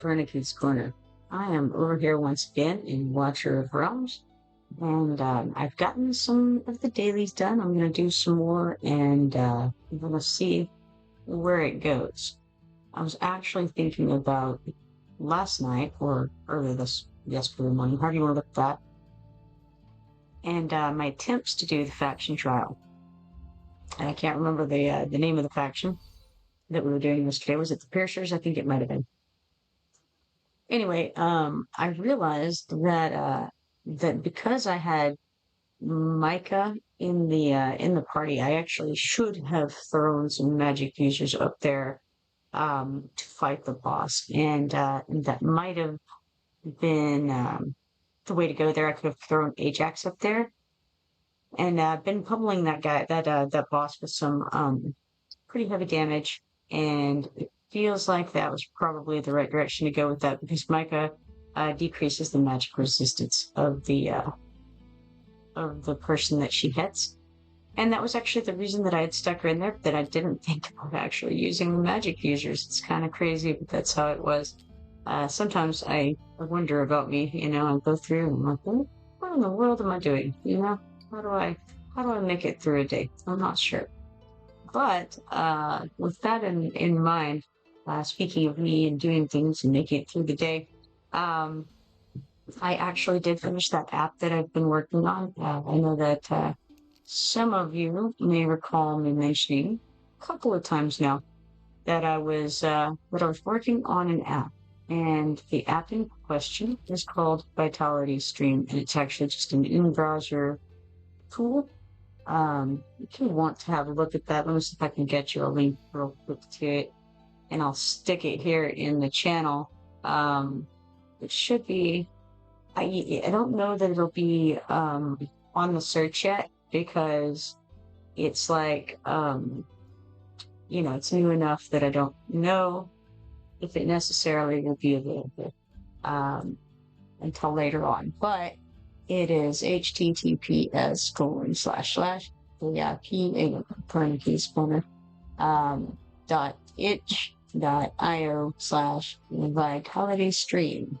Kipoerneke's Korner. I am over here once again in Watcher of Realms, and I've gotten some of the dailies done. I'm going to do some more, and I'm going to see where it goes. I was actually thinking about last night, or earlier yesterday morning, however you want to look at that, and my attempts to do the faction trial. And I can't remember the name of the faction that we were doing yesterday. Was it the Piercers? I think it might have been. Anyway, I realized that because I had Micah in the party, I actually should have thrown some magic users up there to fight the boss, and that might have been the way to go there. I could have thrown Ajax up there and been pummeling that boss with some pretty heavy damage, and it feels like that was probably the right direction to go with that, because Micah decreases the magic resistance of the person that she hits. And that was actually the reason that I had stuck her in there, that I didn't think about actually using the magic users. It's kind of crazy, but that's how it was. Sometimes I wonder about me, I go through and I'm like, what in the world am I doing? How do I make it through a day? I'm not sure. But with that in mind, speaking of me and doing things and making it through the day, I actually did finish that app that I've been working on. I know that some of you may recall me mentioning a couple of times now that I was working on an app, and the app in question is called Vitality Stream, and it's actually just an in-browser tool. If you want to have a look at that, let me see if I can get you a link real quick to it, and I'll stick it here in the channel. It should be, I don't know that it'll be on the search yet, because it's like, it's new enough that I don't know if it necessarily will be available until later on. But it is https://PNP.itch.io/vitality stream.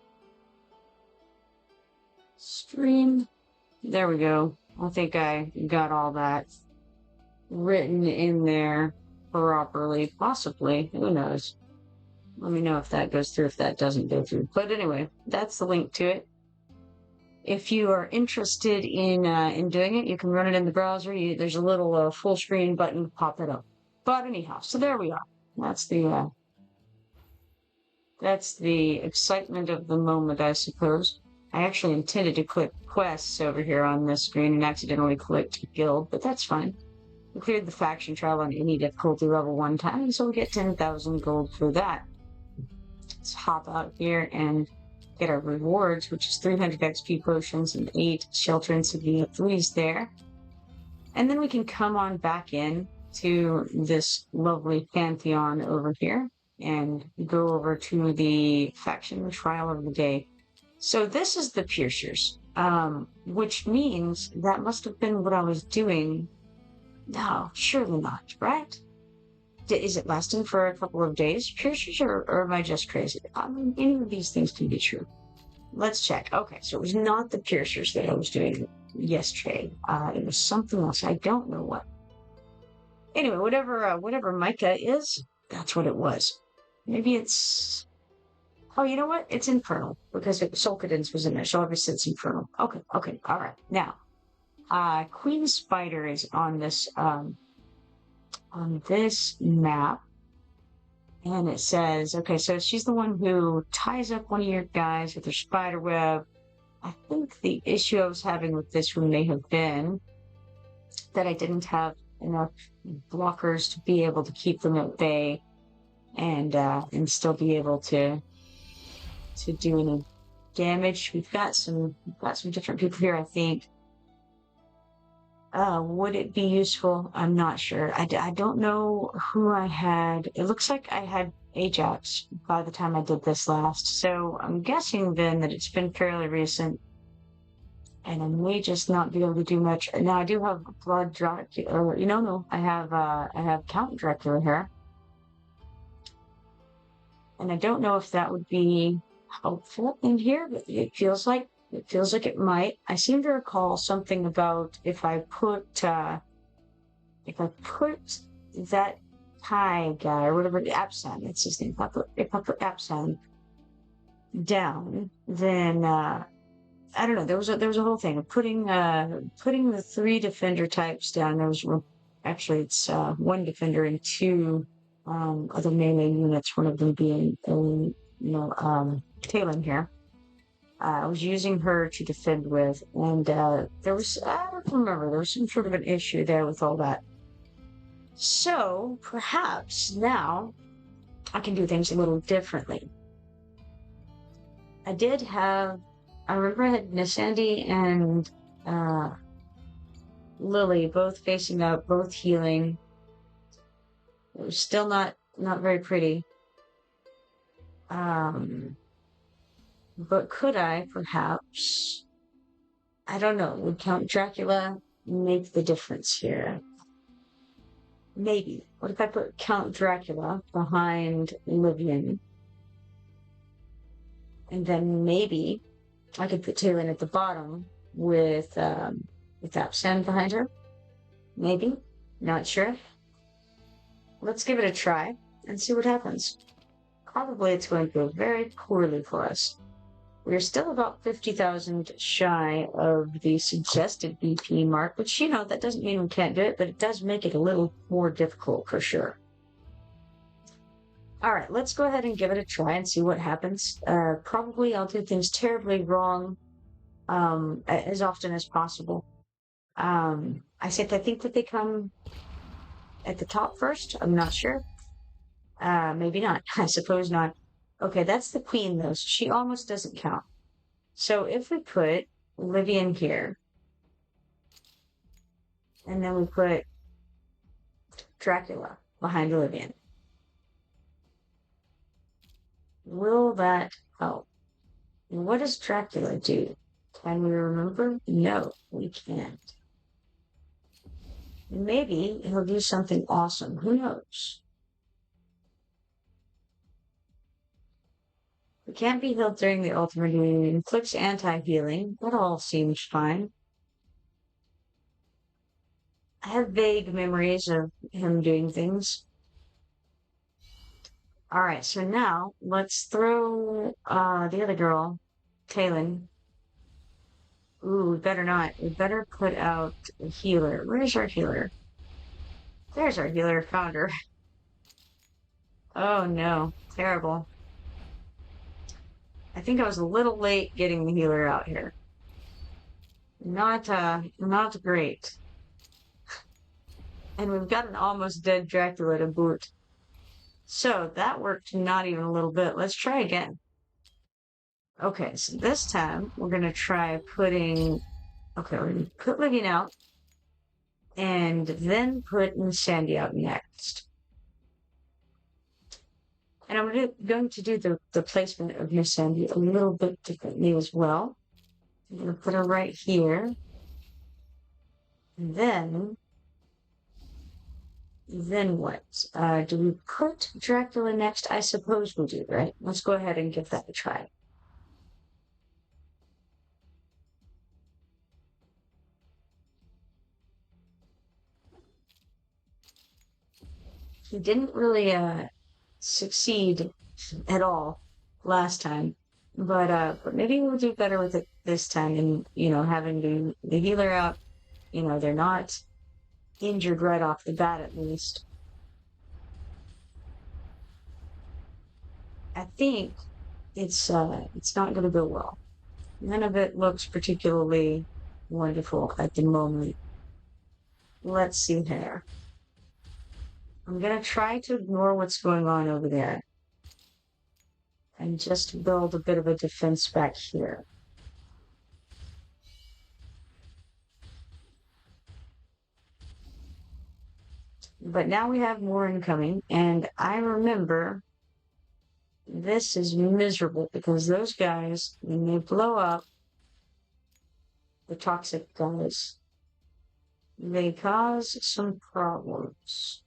There we go. I think I got all that written in there properly, possibly. Who knows? Let me know if that goes through, if that doesn't go through. But anyway, that's the link to it. If you are interested in doing it, you can run it in the browser. There's a little full screen button to pop it up. But anyhow, so there we are. That's the excitement of the moment, I suppose. I actually intended to click quests over here on this screen and accidentally clicked guild, but that's fine. We cleared the faction trial on any difficulty level one time, so we get 10,000 gold for that. Let's hop out here and get our rewards, which is 300 XP potions and 8 shelter insignia 3s there. And then we can come on back in to this lovely pantheon over here and go over to the faction trial of the day. So this is the Piercers, which means that must have been what I was doing. No, surely not, right? Is it lasting for a couple of days, Piercers, or am I just crazy? I mean, any of these things can be true. Let's check. Okay, so it was not the Piercers that I was doing yesterday. It was something else. I don't know what. Anyway, whatever Micah is, that's what it was. Maybe it's... Oh, you know what? It's Infernal, because Solkadins was in there, so obviously it's Infernal. Okay, all right. Now, Queen Spider is on this map, and it says, okay, so she's the one who ties up one of your guys with her spider web. I think the issue I was having with this one may have been that I didn't have enough blockers to be able to keep them at bay and still be able to do any damage. We've got some different people here, I think. Would it be useful? I'm not sure. I don't know who I had. It looks like I had Ajax by the time I did this last. So I'm guessing then that it's been fairly recent. And I may just not be able to do much. Now I do have Blood Dracula. No, I have Count Dracula here. And I don't know if that would be helpful in here, but it feels like it might. I seem to recall something about if I put that Thai guy or whatever, Apsan, that's his name. If I put Apsan down, then I don't know. There was a whole thing of putting the 3 defender types down. There was actually it's 1 defender and 2 other melee units. One of them being Talon here. I was using her to defend with, and there was I don't remember. There was some sort of an issue there with all that. So perhaps now I can do things a little differently. I remember I had Nisandi and Lily both facing up, both healing. It was still not very pretty. But could I perhaps, I don't know, would Count Dracula make the difference here? Maybe. What if I put Count Dracula behind Livian? And then maybe I could put Talon at the bottom with Absen behind her. Maybe. Not sure. Let's give it a try and see what happens. Probably it's going to go very poorly for us. We're still about 50,000 shy of the suggested BP mark, which, that doesn't mean we can't do it, but it does make it a little more difficult for sure. All right, let's go ahead and give it a try and see what happens. Probably I'll do things terribly wrong as often as possible. I think that they come at the top first. I'm not sure. Maybe not. I suppose not. Okay, that's the queen, though, so she almost doesn't count. So if we put Livian here, and then we put Dracula behind Livian, will that help? And what does Dracula do? Can we remember? No, we can't. Maybe he'll do something awesome. Who knows? It can't be healed during the ultimate healing. Inflicts anti-healing. That all seems fine. I have vague memories of him doing things. Alright, so now let's throw the other girl, Talon. Ooh, we better not. We better put out a healer. Where's our healer? There's our healer. Found her. Oh no. Terrible. I think I was a little late getting the healer out here. Not great. And we've got an almost dead Dracula to boot. So that worked not even a little bit. Let's try again. Okay, so this time we're going to try putting... Okay, we're going to put Livian out. And then put Sandy out next. And I'm going to do the placement of Miss Sandy a little bit differently as well. I'm going to put her right here. And then what? Do we put Dracula next? I suppose we do, right? Let's go ahead and give that a try. He didn't really succeed at all last time, but maybe we'll do better with it this time. And having the healer out, they're not injured right off the bat, at least. I think it's not going to go well. None of it looks particularly wonderful at the moment. Let's see here. I'm going to try to ignore what's going on over there and just build a bit of a defense back here. But now we have more incoming, and I remember this is miserable because those guys, when they blow up, the toxic guys, they cause some problems.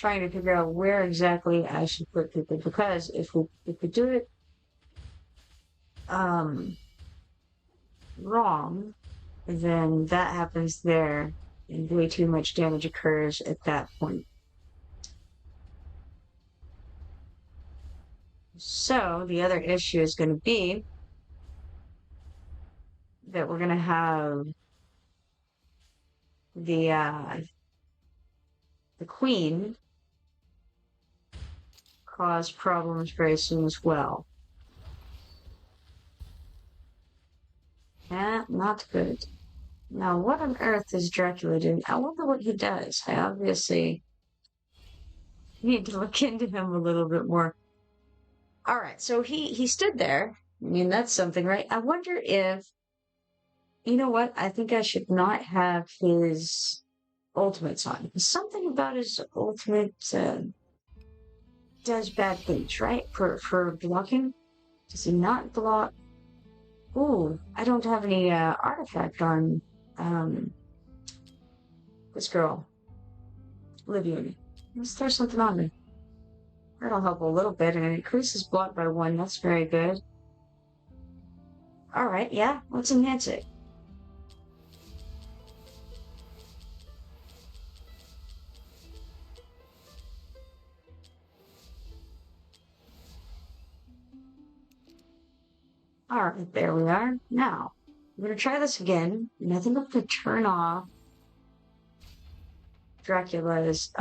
trying to figure out where exactly I should put people, because if we do it wrong, then that happens there, and way too much damage occurs at that point. So the other issue is going to be that we're going to have the queen cause problems very soon as well. Yeah, not good. Now, what on earth is Dracula doing? I wonder what he does. I obviously need to look into him a little bit more. All right, so he stood there. I mean, that's something, right? I wonder if, you know what? I think I should not have his ultimates on. Something about his ultimate does bad things, right? For blocking. Does he not block? Ooh, I don't have any artifact on this girl, Livia. Let's throw something on her. That'll help a little bit, and it increases block by 1. That's very good. Alright, yeah, let's enhance it. Alright, there we are. Now, we're going to try this again, and I think I'm going to turn off Dracula's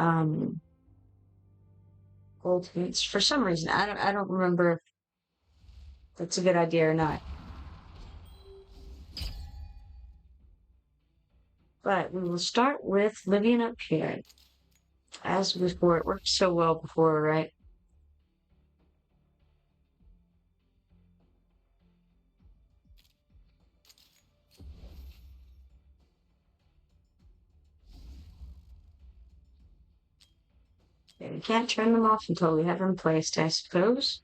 ultimates for some reason. I don't remember if that's a good idea or not. But we will start with Livian up here. As before, it worked so well before, right? Okay, we can't turn them off until we have them placed, I suppose.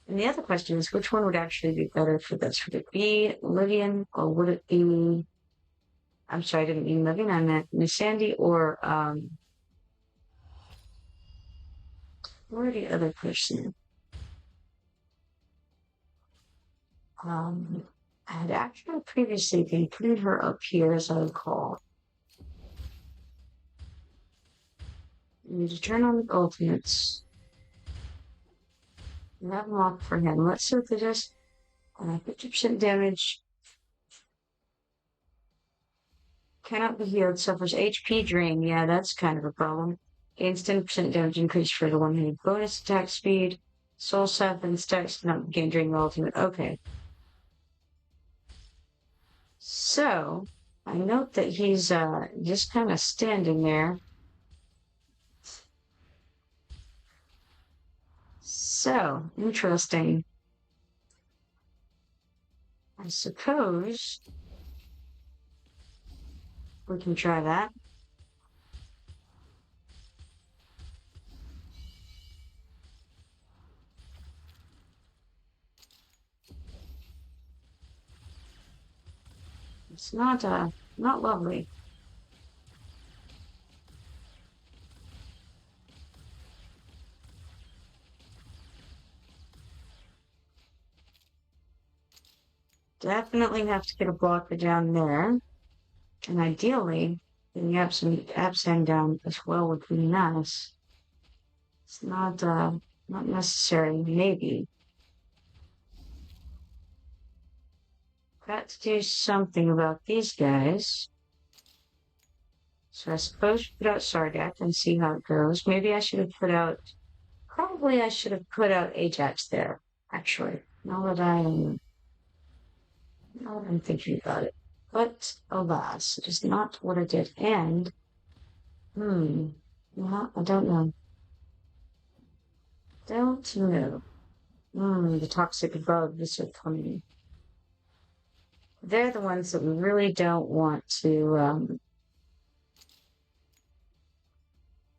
And the other question is, which one would actually be better for this? Would it be Livian, or would it be... I'm sorry, I didn't mean Livian, I meant Miss Sandy, or the other person? I had actually previously been putting her up here, as I recall. We need to turn on the ultimates. And have them off for him. Let's see what they just... 50% damage. Cannot be healed. Suffers HP drain. Yeah, that's kind of a problem. Gains 10% damage increase for the one-handed bonus attack speed. Soul Sap and stacks not gain during the ultimate. Okay. So, I note that he's just kind of standing there. So, interesting. I suppose we can try that. It's not lovely. Definitely have to get a blocker down there. And ideally, getting absent down as well would be nice. It's not necessary, maybe. Got to do something about these guys. So I suppose we put out Sardak and see how it goes. Maybe I should have put out... Probably I should have put out Ajax there, actually. Now that I'm thinking about it. But alas, it is not what I did. And, well, I don't know. Don't know. The toxic bugs are coming. They're the ones that we really don't want to,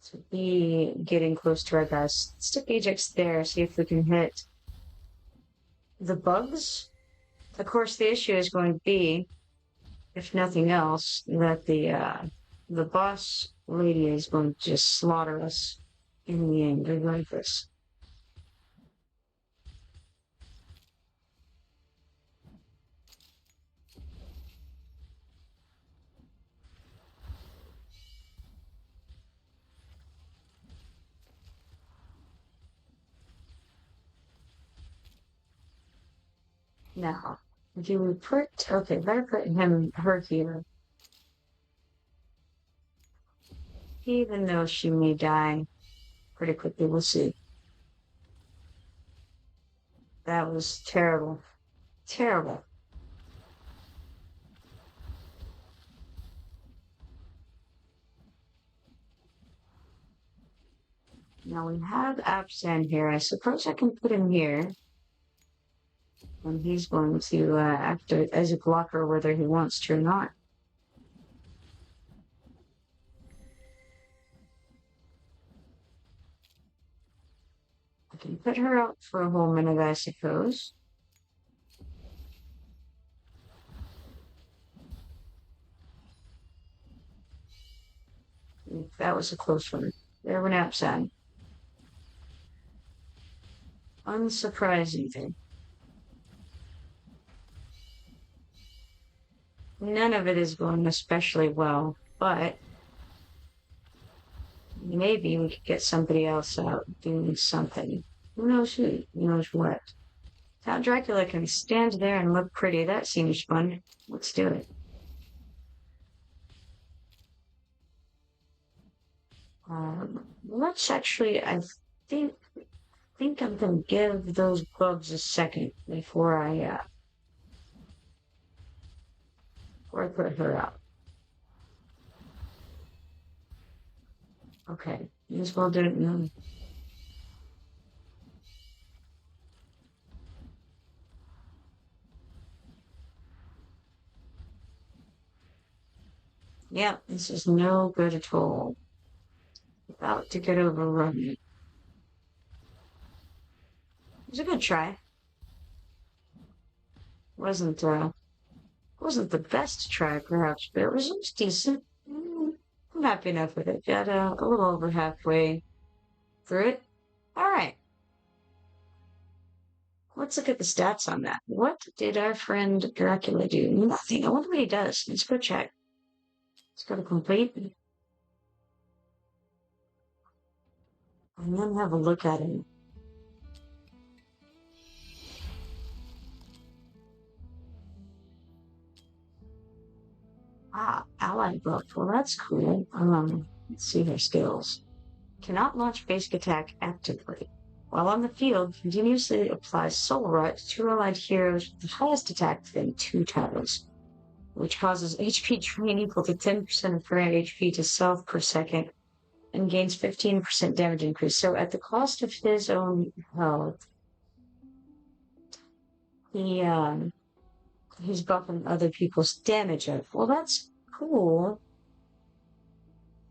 to be getting close to our guys. Stick Ajax there, see if we can hit the bugs. Of course, the issue is going to be, if nothing else, that the boss lady is going to just slaughter us in the end, regardless. Now, do we put, okay, better put her here. Even though she may die pretty quickly, we'll see. That was terrible. Terrible. Now we have Absent here. I suppose I can put him here. And he's going to act as a blocker whether he wants to or not. I can put her out for a whole minute, I suppose. That was a close one. There went Absent. Unsurprising. None of it is going especially well, but maybe we could get somebody else out doing something. Who knows who? Who knows what? Count Dracula can stand there and look pretty. That seems fun. Let's do it. Let's actually, think, think I'm gonna give those bugs a second before I put her out. Okay, as well didn't know. Yep, this is no good at all. About to get overrun. It was a good try. Wasn't wasn't the best try perhaps, but it was decent. I'm happy enough with it. Got a little over halfway through it. All right. Let's look at the stats on that. What did our friend Dracula do? Nothing. I wonder what he does. Let's go check. Let's go to complete. And then have a look at him. Ah, ally buff. Well, that's cool. Let's see her skills. Cannot launch basic attack actively. While on the field, continuously applies Soul Rot to two allied heroes with the highest attack within 2 tiles, which causes HP drain equal to 10% of current HP to self per second, and gains 15% damage increase. So at the cost of his own health, he he's buffing other people's damage up. Well, that's cool,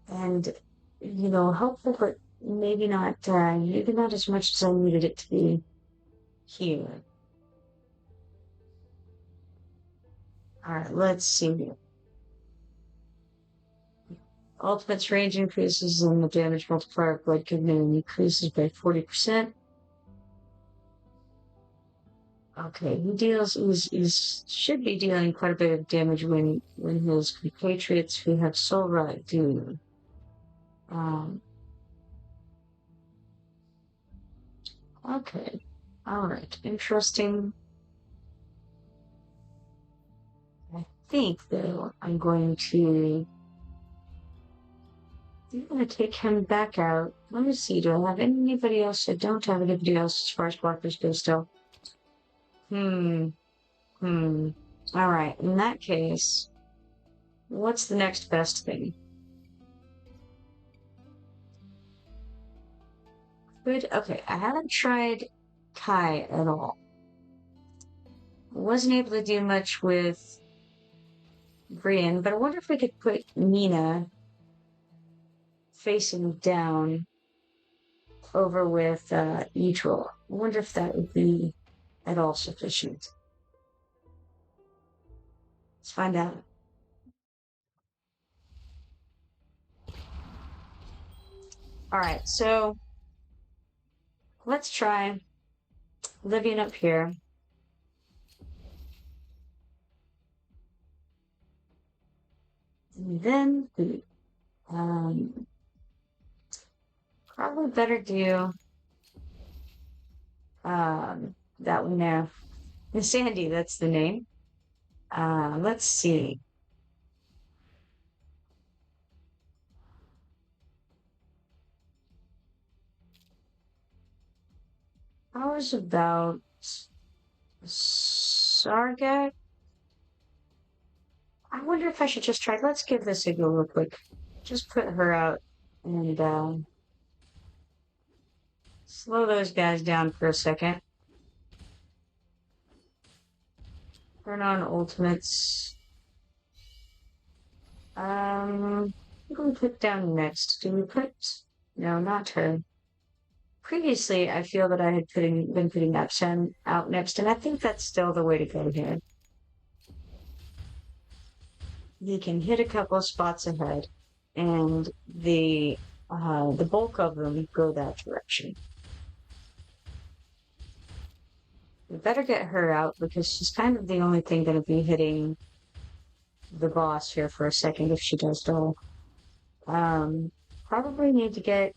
and helpful, but maybe not as much as I needed it to be here. All right, let's see. Ultimate's range increases and the damage multiplier of blood given increases by 40%. Okay, he should be dealing quite a bit of damage when his compatriots who have Soul Rot do. Okay. Alright, interesting. I think though I'm going to take him back out. Let me see, do I have anybody else? I don't have anybody else as far as blockers go still. Alright, in that case, what's the next best thing? Good. Okay, I haven't tried Kai at all. Wasn't able to do much with Brian, but I wonder if we could put Nina facing down over with Etrol. I wonder if that would be at all sufficient. Let's find out. Alright, so let's try living up here. And then probably better do that one there. Miss Sandy, that's the name. Let's see. How is about Sargat? I wonder if I should just try. Let's give this a go real quick. Just put her out and slow those guys down for a second. Turn on ultimates. Who do we put down next? Do we put... No, not her. Previously, I feel that I had been putting Epson out next, and I think that's still the way to go here. He can hit a couple of spots ahead, and the bulk of them go that direction. We better get her out because she's kind of the only thing going to be hitting the boss here for a second if she does at all. Probably need to get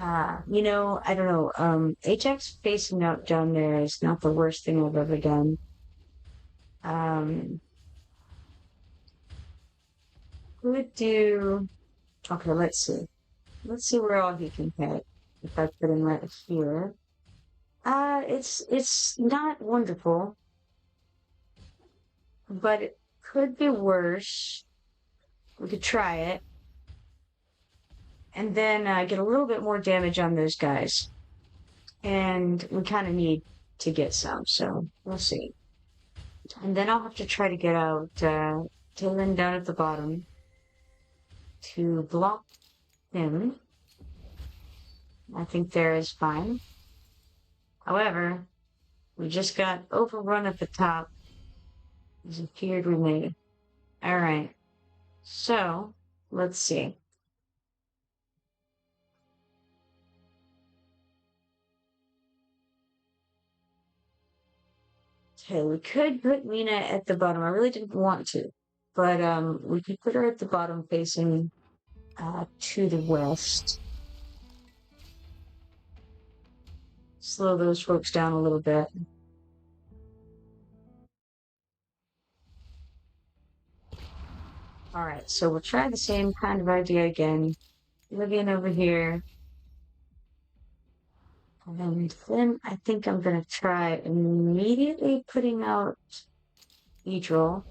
I don't know. Ajax facing out down there is not the worst thing I've ever done. Would do. Okay, let's see. Let's see where all he can hit. If I put him right here. It's not wonderful, but it could be worse. We could try it. And then get a little bit more damage on those guys. And we kind of need to get some, so we'll see. And then I'll have to try to get out Dylan down at the bottom to block him. I think there is fine. However, we just got overrun at the top. It appeared we made it. Alright. So, let's see. Okay, we could put Mina at the bottom. I really didn't want to. But we could put her at the bottom facing to the west. Slow those folks down a little bit. Alright, so we'll try the same kind of idea again. Living over here. And then I think I'm going to try immediately putting out Edril.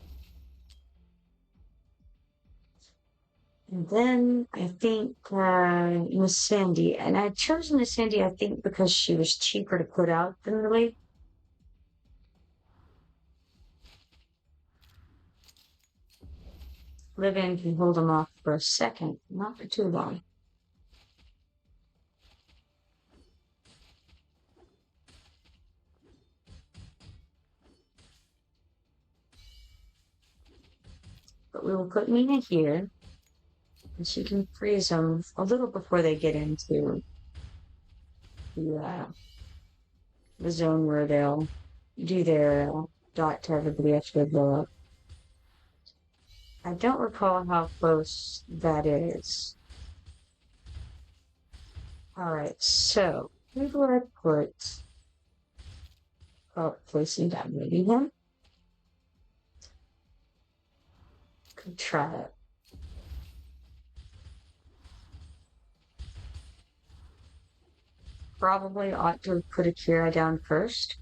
And then I think Miss Sandy. And I chose Miss Sandy, I think, because she was cheaper to put out than Lily. Live-in can hold them off for a second, not for too long. But we will put Mina here, and she can freeze them a little before they get into the zone where they'll do their dot to everybody after they blow up. I don't recall how close that is. Alright, so where do I put placing down maybe him? Could try it. Probably ought to put a Kira down first,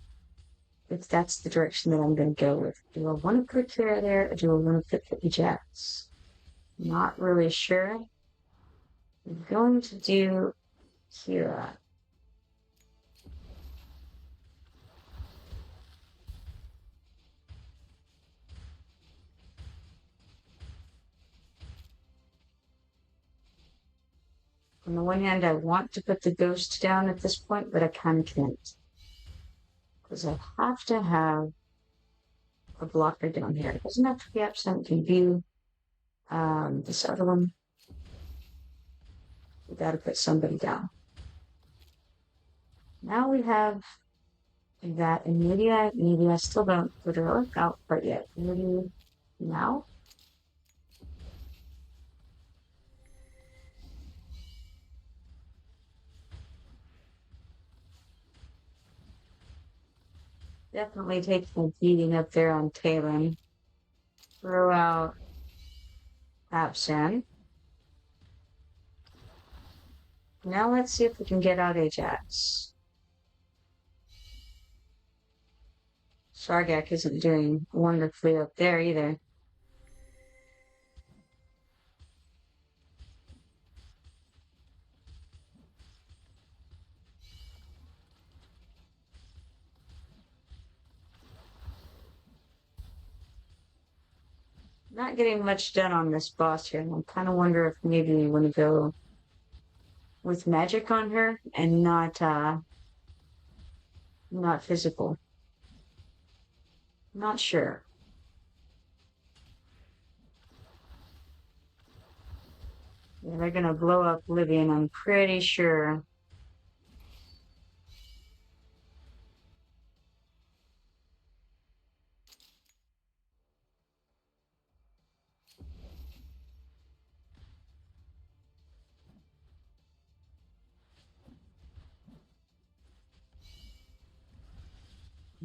if that's the direction that I'm going to go with. Do I want to put Kira there, or do I want to put the Jets? Not really sure. I'm going to do Kira. On the one hand, I want to put the ghost down at this point, but I kind of can't. Because I have to have a blocker down here. It doesn't have to be absent, can view. This other one, we gotta put somebody down. Now we have that, and maybe I still don't put her out quite yet. Maybe now? Definitely take some beating up there on Talon. Throw out Absen. Now let's see if we can get out Ajax. Sargak isn't doing wonderfully up there either. Not getting much done on this boss here, and I kind of wonder if maybe we want to go with magic on her and not physical. Not sure. Yeah, they're gonna blow up Livian, I'm pretty sure.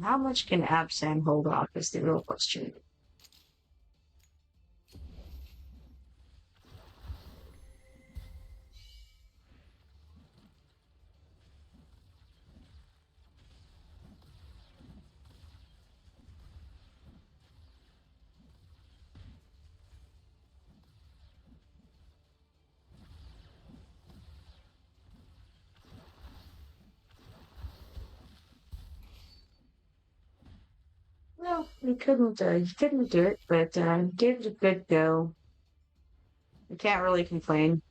How much can Absan hold off is the real question. Well, he couldn't do it, but gave it a good go. I can't really complain.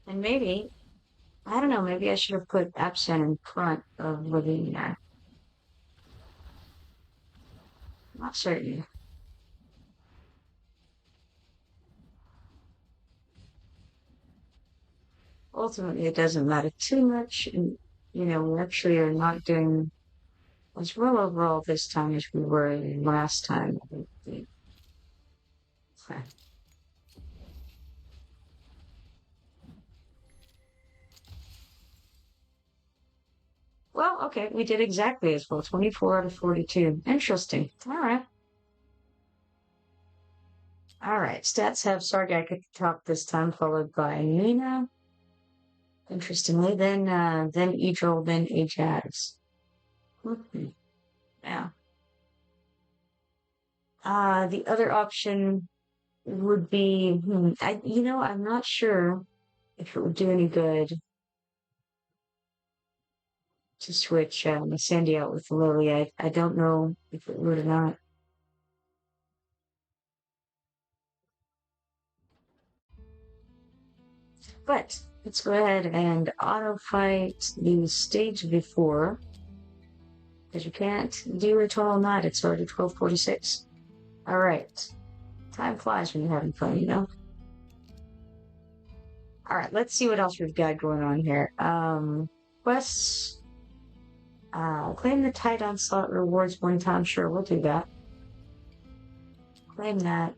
And maybe, I don't know, maybe I should have put Absen in front of Lavinia. Not certain. Ultimately, it doesn't matter too much, and we actually are not doing as well overall this time as we were last time. Well, okay, we did exactly as well. 24 out of 42. Interesting. All right. All right. Stats have Sargak at the top this time, followed by Nina. Interestingly, then Idril, then Ajax. Yeah. The other option would be, I'm not sure if it would do any good to switch Sandy out with Lily. I don't know if it would or not. But let's go ahead and auto fight the stage before, because you can't do a total night. It's already 12:46. All right. Time flies when you're having fun. All right, let's see what else we've got going on here. Quests. Claim the Tide Onslaught rewards one time. Sure, we'll do that. Claim that.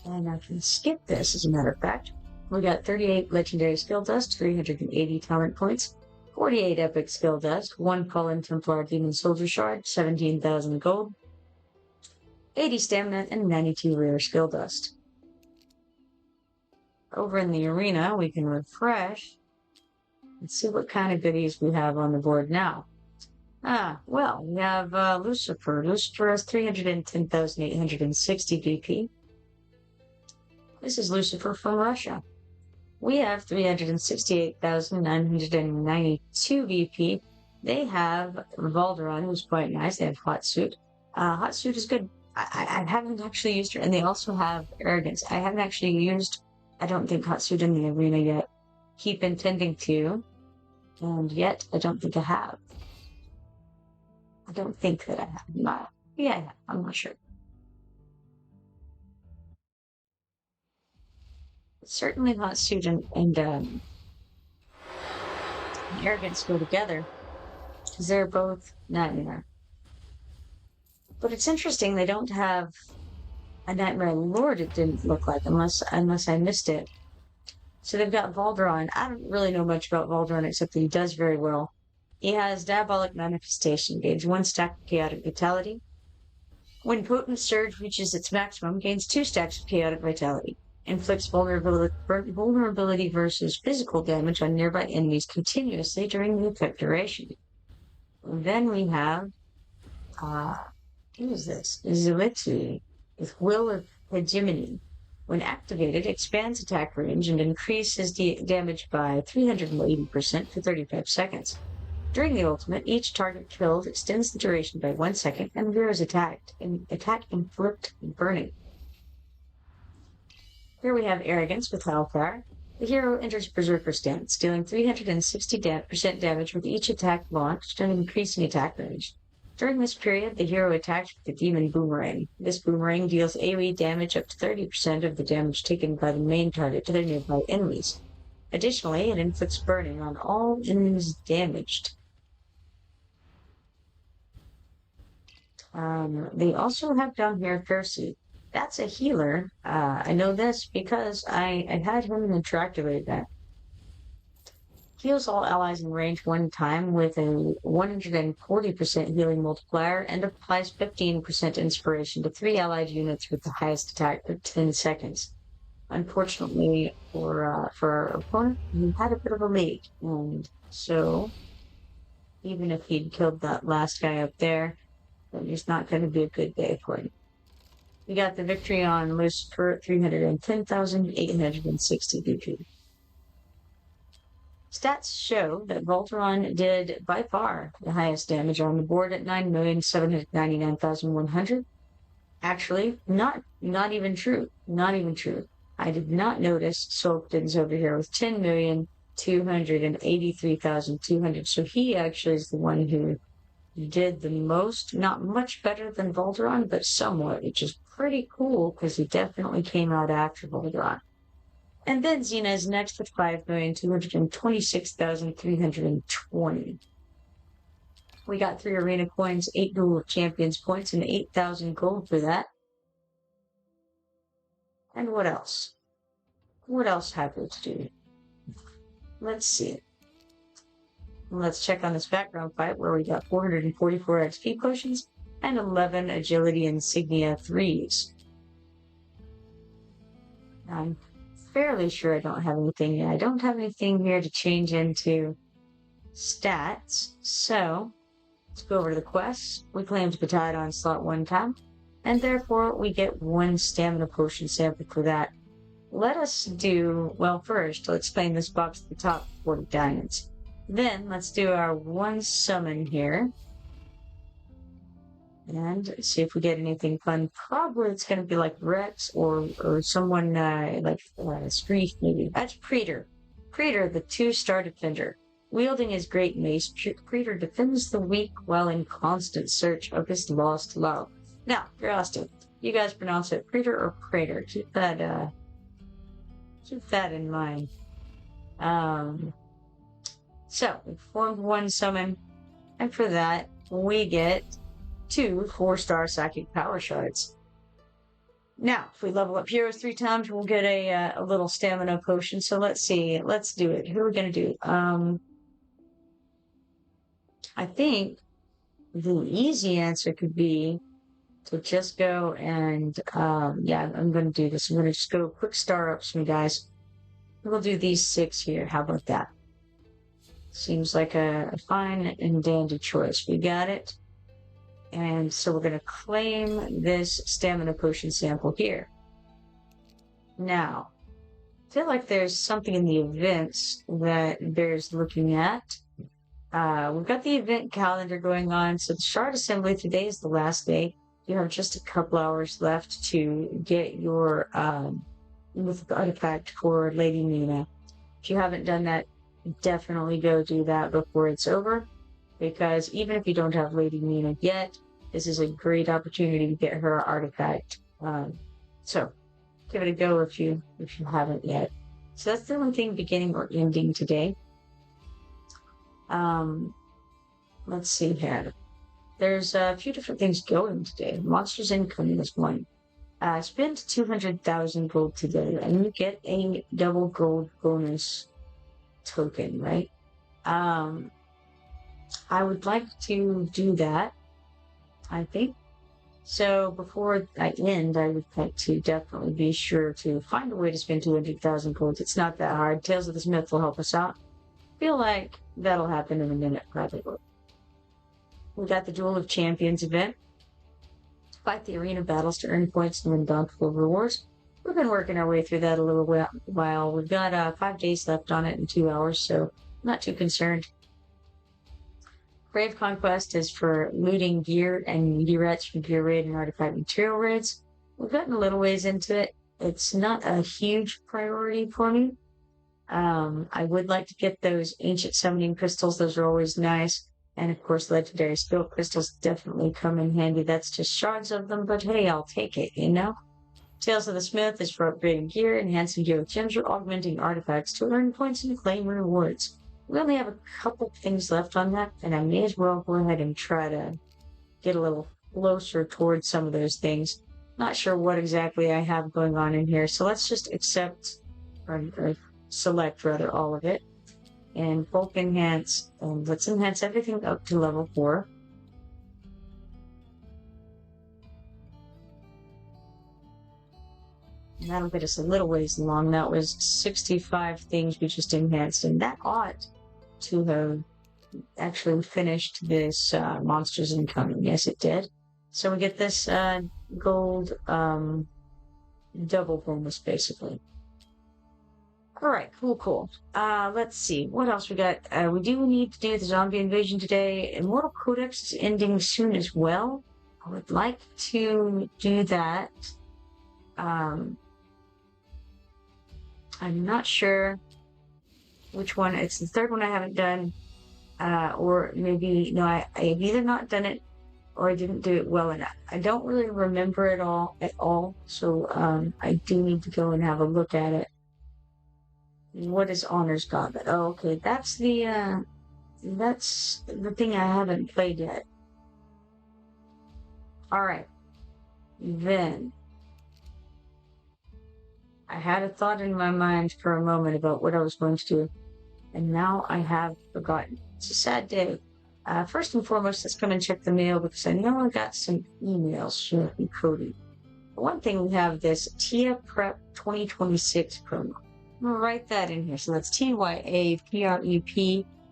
And I can skip this, as a matter of fact. We got 38 legendary skill dust, 380 talent points, 48 epic skill dust, 1 Fallen Templar Demon Soldier Shard, 17,000 gold, 80 stamina, and 92 rare skill dust. Over in the arena, we can refresh and see what kind of goodies we have on the board now. Well, we have Lucifer. Lucifer has 310,860 BP. This is Lucifer from Russia. We have 368,992 BP. They have Valderon, who's quite nice. They have Hot Suit. Hot Suit is good. I haven't actually used her, and they also have Arrogance. I haven't actually used, I don't think, Hot Suit in the arena yet. Keep intending to, and yet I don't think I have. I don't think that I have. Not. Yeah, I have. I'm not sure. Certainly Hot Suit and Arrogance go together, because they're both Nightmare. But it's interesting they don't have a Nightmare Lord, it didn't look like, unless I missed it. So they've got Valderon. I don't really know much about Valderon except that he does very well. He has Diabolic Manifestation, gains 1 stack of Chaotic Vitality. When Potent Surge reaches its maximum, gains 2 stacks of Chaotic Vitality. Inflicts vulnerability versus physical damage on nearby enemies continuously during the effect duration. Then we have, what is this? Zelitsu, with Will of Hegemony. When activated, expands attack range and increases damage by 380% for 35 seconds. During the ultimate, each target killed extends the duration by 1 second and mirrors attack inflict burning. Here we have Arrogance with Hellfire. The hero enters Berserker stance, dealing 360% damage with each attack launched and increasing attack range. During this period, the hero attacks with the Demon Boomerang. This boomerang deals AoE damage up to 30% of the damage taken by the main target to their nearby enemies. Additionally, it inflicts burning on all enemies damaged. They also have down here Fursuit. That's a healer. I know this because I had him in the Interactive event. Heals all allies in range 1 time with a 140% healing multiplier and applies 15% inspiration to 3 allied units with the highest attack for 10 seconds. Unfortunately for our opponent, he had a bit of a lead, and so even if he'd killed that last guy up there, it's not going to be a good day for him. We got the victory on Lucifer at 310,860 BP. Stats show that Voltron did by far the highest damage on the board at 9,799,100. Actually, not even true. Not even true. I did not notice Sulkden's over here with 10,283,200. So he actually is the one who did the most. Not much better than Voltron, but somewhat, which is pretty cool because he definitely came out after Voltron. And then Xena is next with 5,226,320. We got 3 arena coins, 8 Duel of Champions points, and 8,000 gold for that. And what else? What else have we to do? Let's see. Let's check on this background fight where we got 444 XP potions and 11 agility insignia 3s. I'm fairly sure I don't have anything yet. I don't have anything here to change into stats, so let's go over to the quests. We claimed Potato slot 1 time, and therefore we get 1 stamina potion sample for that. Let us do, well, first, let's claim this box at the top, 40 diamonds. Then, let's do our 1 summon here. And see if we get anything fun. Probably it's going to be like Rex or someone like Screech maybe. That's Praetor. Praetor, the 2-star defender. Wielding his great mace, Praetor defends the weak while in constant search of his lost love. Now, curiosity, you guys pronounce it Praetor or Praetor? Keep that in mind. So, we formed 1 summon, and for that, we get 2 4-star psychic power shards. Now, if we level up heroes 3 times, we'll get a little stamina potion. So let's see. Let's do it. Who are we going to do? I think the easy answer could be to just go and, yeah, I'm going to do this. I'm going to just go quick startups, you guys. We'll do these 6 here. How about that? Seems like a fine and dandy choice. We got it. And so we're going to claim this stamina potion sample here. Now, I feel like there's something in the events that bears looking at. We've got the event calendar going on. So the shard assembly today is the last day. You have just a couple hours left to get your mythic artifact for Lady Nina. If you haven't done that, definitely go do that before it's over, because even if you don't have Lady Nina yet, this is a great opportunity to get her artifact. So give it a go if you haven't yet. So that's the only thing beginning or ending today. Let's see here. There's a few different things going today. Monsters incoming is one. Spend 200,000 gold today, and you get a double gold bonus token, right? I would like to do that, I think. So before I end, I would like to definitely be sure to find a way to spend 200,000 gold. It's not that hard. Tales of the Smith will help us out. Feel like that'll happen in a minute, probably. We got the Duel of Champions event. Fight the arena battles to earn points and win bountiful rewards. We've been working our way through that a little while. We've got 5 days left on it in 2 hours, so not too concerned. Brave Conquest is for looting gear and meteorites from gear raid and artifact material raids. We've gotten a little ways into it. It's not a huge priority for me. I would like to get those ancient summoning crystals. Those are always nice. And of course, legendary skill crystals definitely come in handy. That's just shards of them, but hey, I'll take it, you know? Tales of the Smith is for upgrading gear, enhancing gear with gems, or augmenting artifacts to earn points and claim rewards. We only have a couple things left on that, and I may as well go ahead and try to get a little closer towards some of those things. Not sure what exactly I have going on in here, so let's just accept, or select rather, all of it. And bulk enhance, and let's enhance everything up to level 4. And that'll get us a little ways along. That was 65 things we just enhanced, and that ought to have actually finished this Monsters Incoming. Yes, it did. So we get this gold double bonus, basically. All right, cool. Let's see. What else we got? We do need to do the zombie invasion today. Immortal Codex is ending soon as well. I would like to do that. I'm not sure which one. It's the third one I haven't done. Or maybe, no, I've either not done it or I didn't do it well enough. I don't really remember it all at all. So I do need to go and have a look at it. What is Honor's Gauntlet? Oh, okay, that's the thing I haven't played yet. Alright. Then I had a thought in my mind for a moment about what I was going to do, and now I have forgotten. It's a sad day. First and foremost, let's come and check the mail, because I know I got some emails from Cody. One thing, we have this TIA Prep 2026 promo. I'm going to write that in here. So that's TYAPREP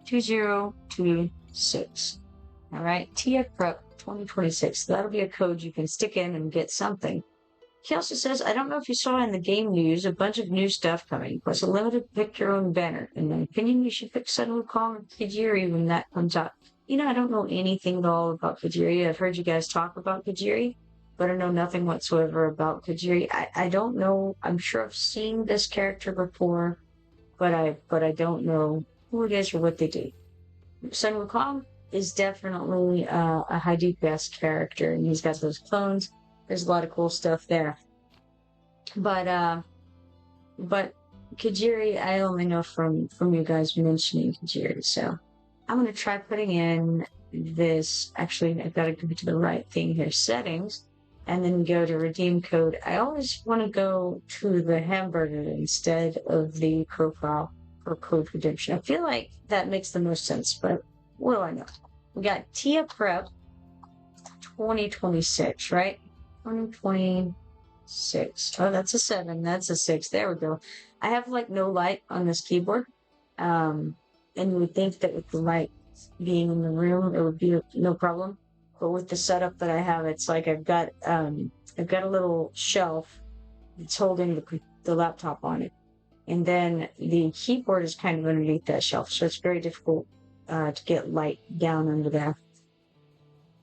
2026. All right, TIA Prep 2026. So that'll be a code you can stick in and get something. He also says, I don't know if you saw in the game news, a bunch of new stuff coming. Plus a limited pick your own banner. In my opinion, you should pick Sun Wukong or Kajiri when that comes out. You know, I don't know anything at all about Kajiri. I've heard you guys talk about Kajiri, but I know nothing whatsoever about Kajiri. I don't know. I'm sure I've seen this character before, but I don't know who it is or what they do. Sun Wukong is definitely a high DPS character, and he's got those clones. There's a lot of cool stuff there. But Kajiri, I only know from you guys mentioning Kajiri, so I'm going to try putting in this. Actually, I've got to go to the right thing here, settings, and then go to redeem code. I always want to go to the hamburger instead of the profile for code redemption. I feel like that makes the most sense, but what do I know? We got Tia Prep 2026, right? 2026. Oh, that's a 7. That's a 6. There we go. I have like no light on this keyboard. And you would think that with the light being in the room, it would be no problem. But with the setup that I have, it's like I've got a little shelf that's holding the laptop on it. And then the keyboard is kind of underneath that shelf. So it's very difficult to get light down under there.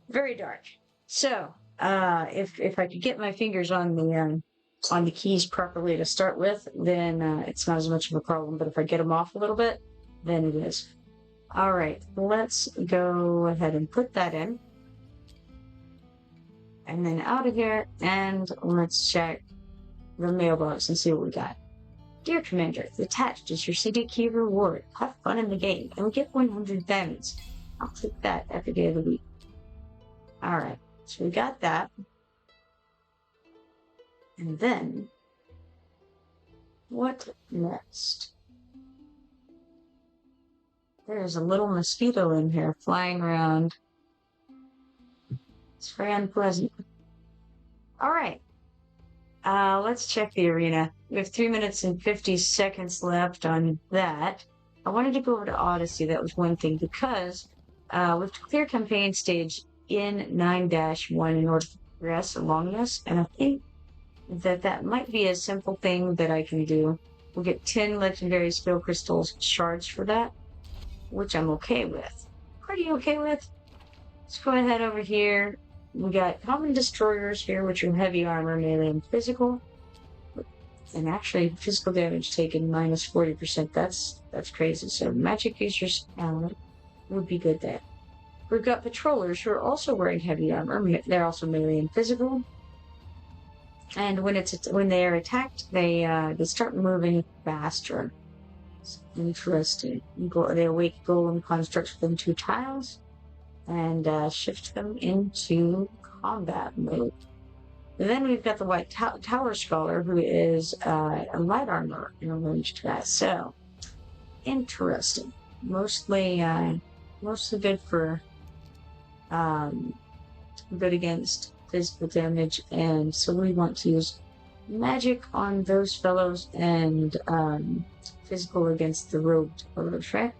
Very dark. So if I could get my fingers on the keys properly to start with, then it's not as much of a problem. But if I get them off a little bit, then it is. All right, let's go ahead and put that in. And then out of here, and let's check the mailbox and see what we got. Dear Commander, attached is your CD key reward. Have fun in the game, and we get 100 diamonds. I'll take that every day of the week. Alright, so we got that. And then, what next? There's a little mosquito in here flying around. It's very unpleasant. Alright, let's check the arena. We have 3 minutes and 50 seconds left on that. I wanted to go over to Odyssey, that was one thing, because we have to clear campaign stage in 9-1 in order to progress along this, and I think that might be a simple thing that I can do. We'll get 10 legendary skill crystals shards for that, which I'm okay with. Pretty okay with. Let's go ahead over here. We got common destroyers here, which are heavy armor, melee, and physical. And actually, physical damage taken minus 40%. That's crazy. So magic users would be good there. We've got patrollers who are also wearing heavy armor. They're also melee and physical. And when they are attacked, they start moving faster. It's interesting. They awake golem constructs within 2 tiles and shift them into combat mode. And then we've got the white tower scholar, who is a light armor in relation to that. So interesting. Mostly good for good against physical damage, and so we want to use magic on those fellows and physical against the robed fellows, right?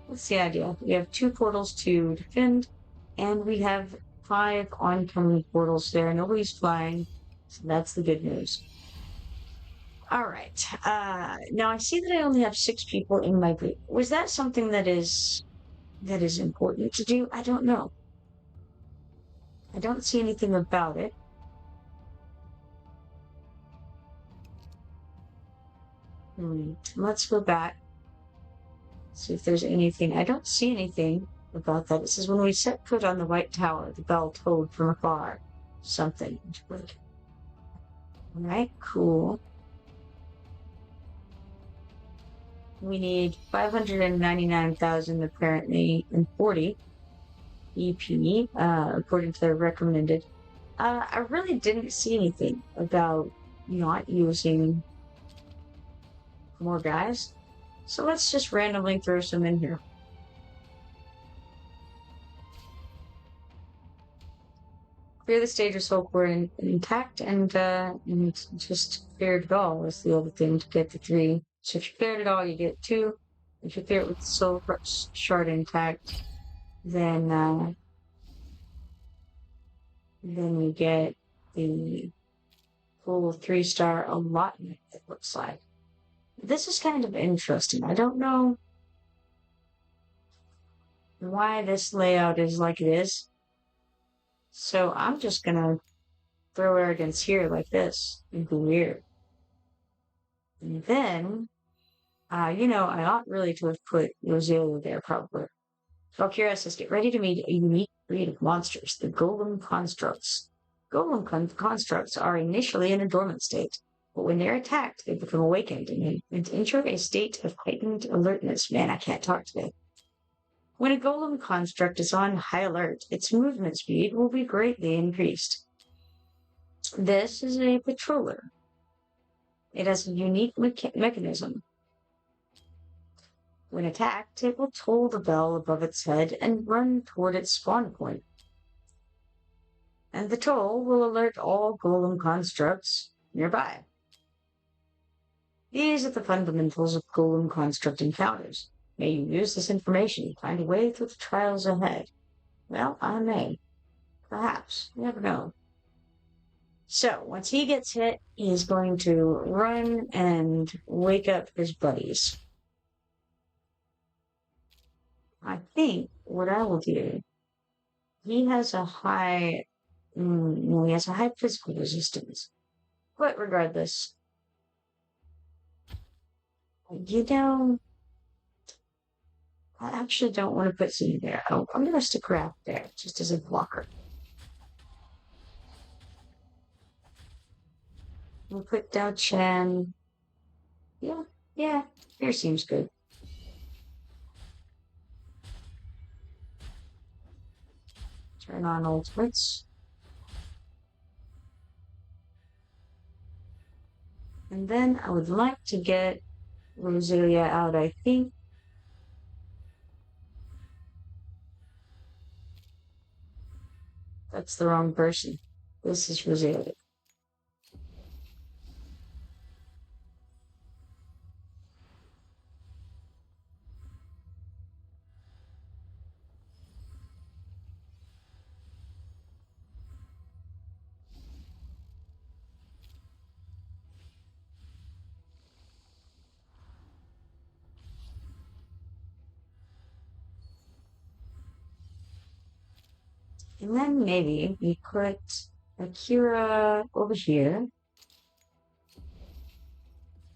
What's the idea? We have 2 portals to defend, and we have 5 oncoming portals there. Nobody's flying, so that's the good news. All right. Now I see that I only have 6 people in my group. Was that something that is important to do? I don't know. I don't see anything about it. Let's go back. See if there's anything. I don't see anything about that. It says when we set foot on the White Tower, the bell tolled from afar. Something. Alright, cool. We need 599,000 apparently and 40 EP, according to their recommended. I really didn't see anything about not using more guys. So let's just randomly throw some in here. Clear the stage with Soul Core intact, and just cleared it all is the other thing to get the 3. So if you cleared it all, you get 2. If you clear it with Soul Shard intact, then you get the full 3-star allotment, it looks like. This is kind of interesting. I don't know why this layout is like it is. So I'm just gonna throw arrogance here like this. It'd be weird. And then, I ought really to have put Rosalia there, probably. Valkyria says, get ready to meet a unique breed of monsters, the Golem constructs. Golem constructs are initially in a dormant state, but when they're attacked, they become awakened and enter a state of heightened alertness. Man, I can't talk today. When a golem construct is on high alert, its movement speed will be greatly increased. This is a patroller. It has a unique mechanism. When attacked, it will toll the bell above its head and run toward its spawn point. And the toll will alert all golem constructs nearby. These are the fundamentals of golem construct encounters. May you use this information to find a way through the trials ahead. Well, I may. Perhaps. You never know. So, once he gets hit, he's going to run and wake up his buddies. I think what I will do, he has a high, he has a high physical resistance. But regardless, you know, I actually don't want to put C there. Oh, I'm going to stick Raph there, just as a blocker. We'll put Dao Chen. Yeah, here seems good. Turn on ultimates. And then I would like to get Rosalia out, I think. That's the wrong person. This is Rosalia. And then maybe we put Akira over here.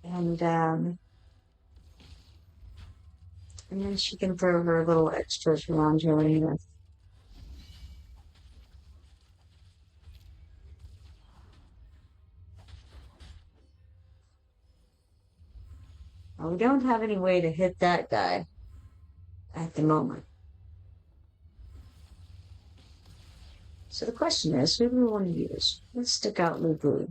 And then she can throw her little extras around here anyway. Now, we don't have any way to hit that guy at the moment. So the question is, who do we want to use? Let's stick out Lubu.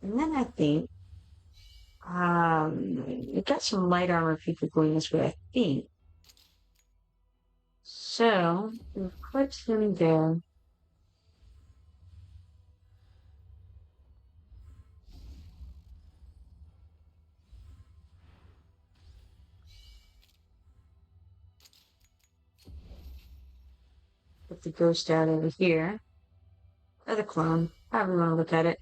And then I think, we got some light armor people going this way, I think. So, we'll put him there. Put the ghost out over here. Or the clone, however you want to look at it.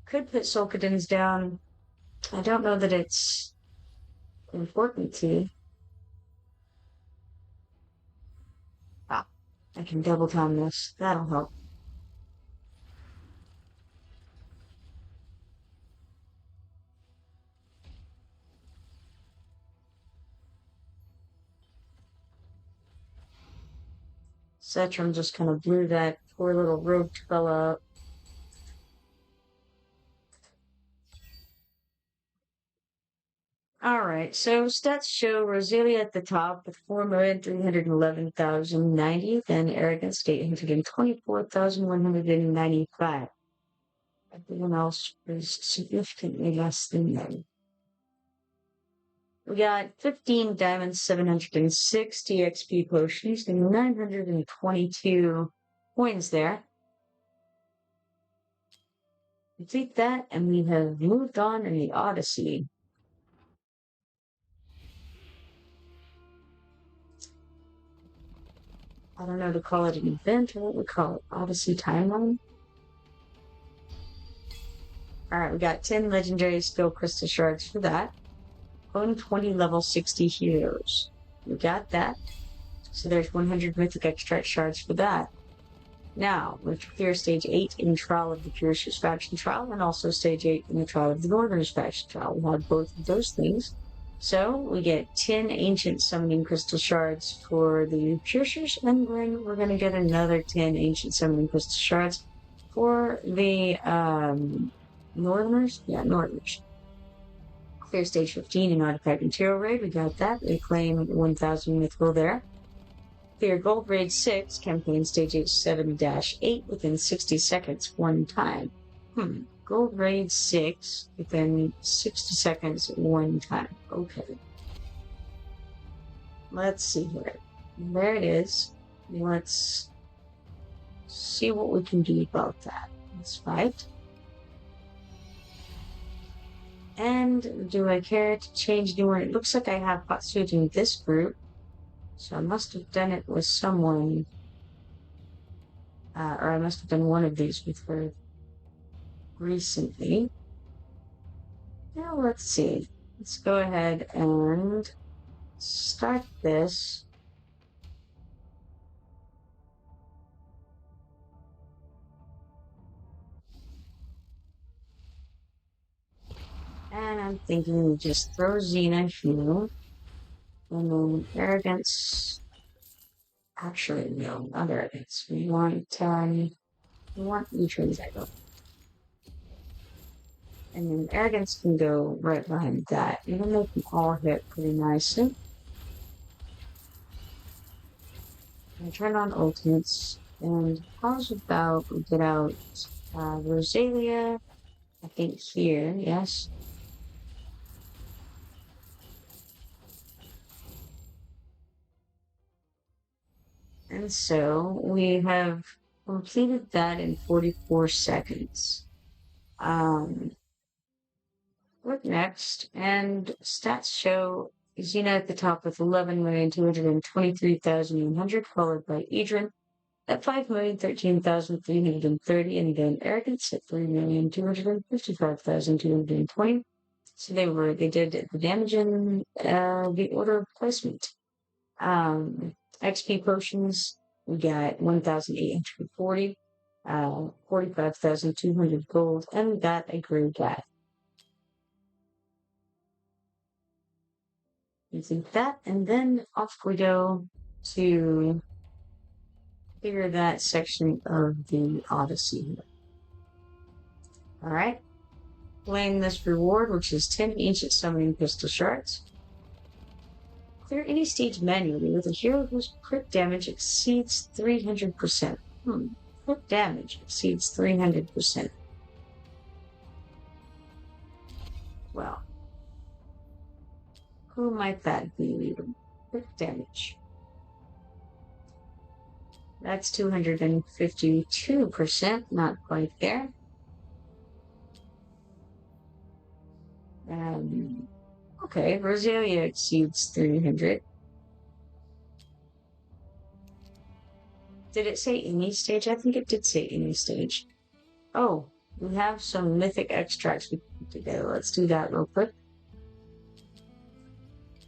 Could put Sulkadins down. I don't know that it's important to. Ah, I can double time this. That'll help. Setrum just kind of blew that poor little rogue fella up. Alright, so stats show Rosalia at the top with 4,311,090, then Arrogance 824,195. Everyone else is significantly less than them. We got 15 diamonds, 760 XP potions, and 922 coins there. Complete that, and we have moved on in the Odyssey. I don't know to call it an event or what we call it, Odyssey timeline. Alright, we got 10 legendary skill crystal shards for that. Own 20 level 60 heroes. We got that. So there's 100 mythic extract shards for that. Now, let's clear Stage 8 in Trial of the Piercer's Faction Trial, and also Stage 8 in the Trial of the Northern's Faction Trial. We'll have both of those things. So, we get 10 Ancient Summoning Crystal Shards for the Piercers, and then we're going to get another 10 Ancient Summoning Crystal Shards for the Northerners. Yeah, Northerners. Clear Stage 15 in Artifact Material Raid. We got that. We claim 1,000 Mithril there. Clear Gold Raid 6, Campaign Stage H7-8 within 60 seconds one time. Gold Raid 6 within 60 seconds one time. Okay. Let's see here. There it is. Let's see what we can do about that. Let's fight. And do I care to change anywhere? It looks like I have Patsuit in this group. So I must have done it with someone, or I must have done one of these with her recently. Now let's see. Let's go ahead and start this. And I'm thinking we just throw Xena here. And then Arrogance. Actually, no, not Arrogance. We want E-Trains, I go. And then Arrogance can go right behind that. Even though they can all hit pretty nicely. I turn on ultimates. And how's about we get out Rosalia? I think here, yes. And so we have completed that in 44 seconds. What next? And stats show Xena at the top with 11,223,100, followed by Idrin at 5,013,330, and then Arrogance at 3,255,220. So they did the damage in the order of placement. XP potions, we got 1,840, 45,200 gold, and we got a green cat. Using that, and then off we go to clear that section of the Odyssey. Alright. Claim this reward, which is 10 Ancient Summoning Pistol Shards. Clear any stage manually with a hero whose crit damage exceeds 300%. Crit damage exceeds 300%. Well, who might that be? Crit damage. That's 252%, not quite there. Okay, Rosalia exceeds 300. Did it say any stage? I think it did say any stage. Oh, we have some mythic extracts we can put together. Let's do that real quick.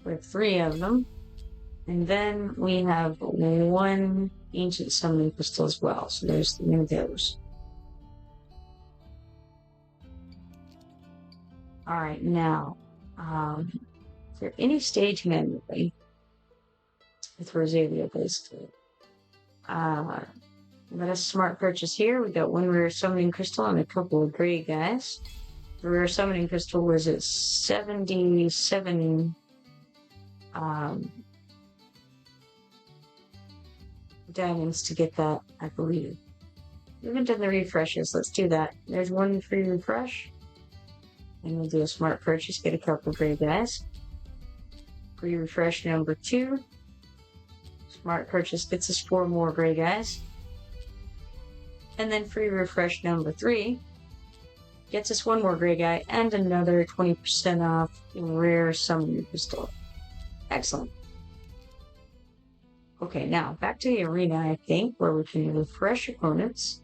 We have 3 of them. And then we have 1 ancient summoning crystal as well. So there's 3 of those. Alright, now, for any stage manually, with Rosalia basically, got a smart purchase here. We got 1 rare summoning crystal and a couple of gray guys. The rare summoning crystal was at 77 diamonds to get that, I believe. We haven't done the refreshes. Let's do that. There's 1 free refresh. And we'll do a smart purchase, get a couple of gray guys. Free refresh number 2. Smart purchase gets us 4 more gray guys. And then free refresh number 3 gets us 1 more gray guy and another 20% off rare summoning crystal. Excellent. Okay, now back to the arena, I think, where we can refresh opponents.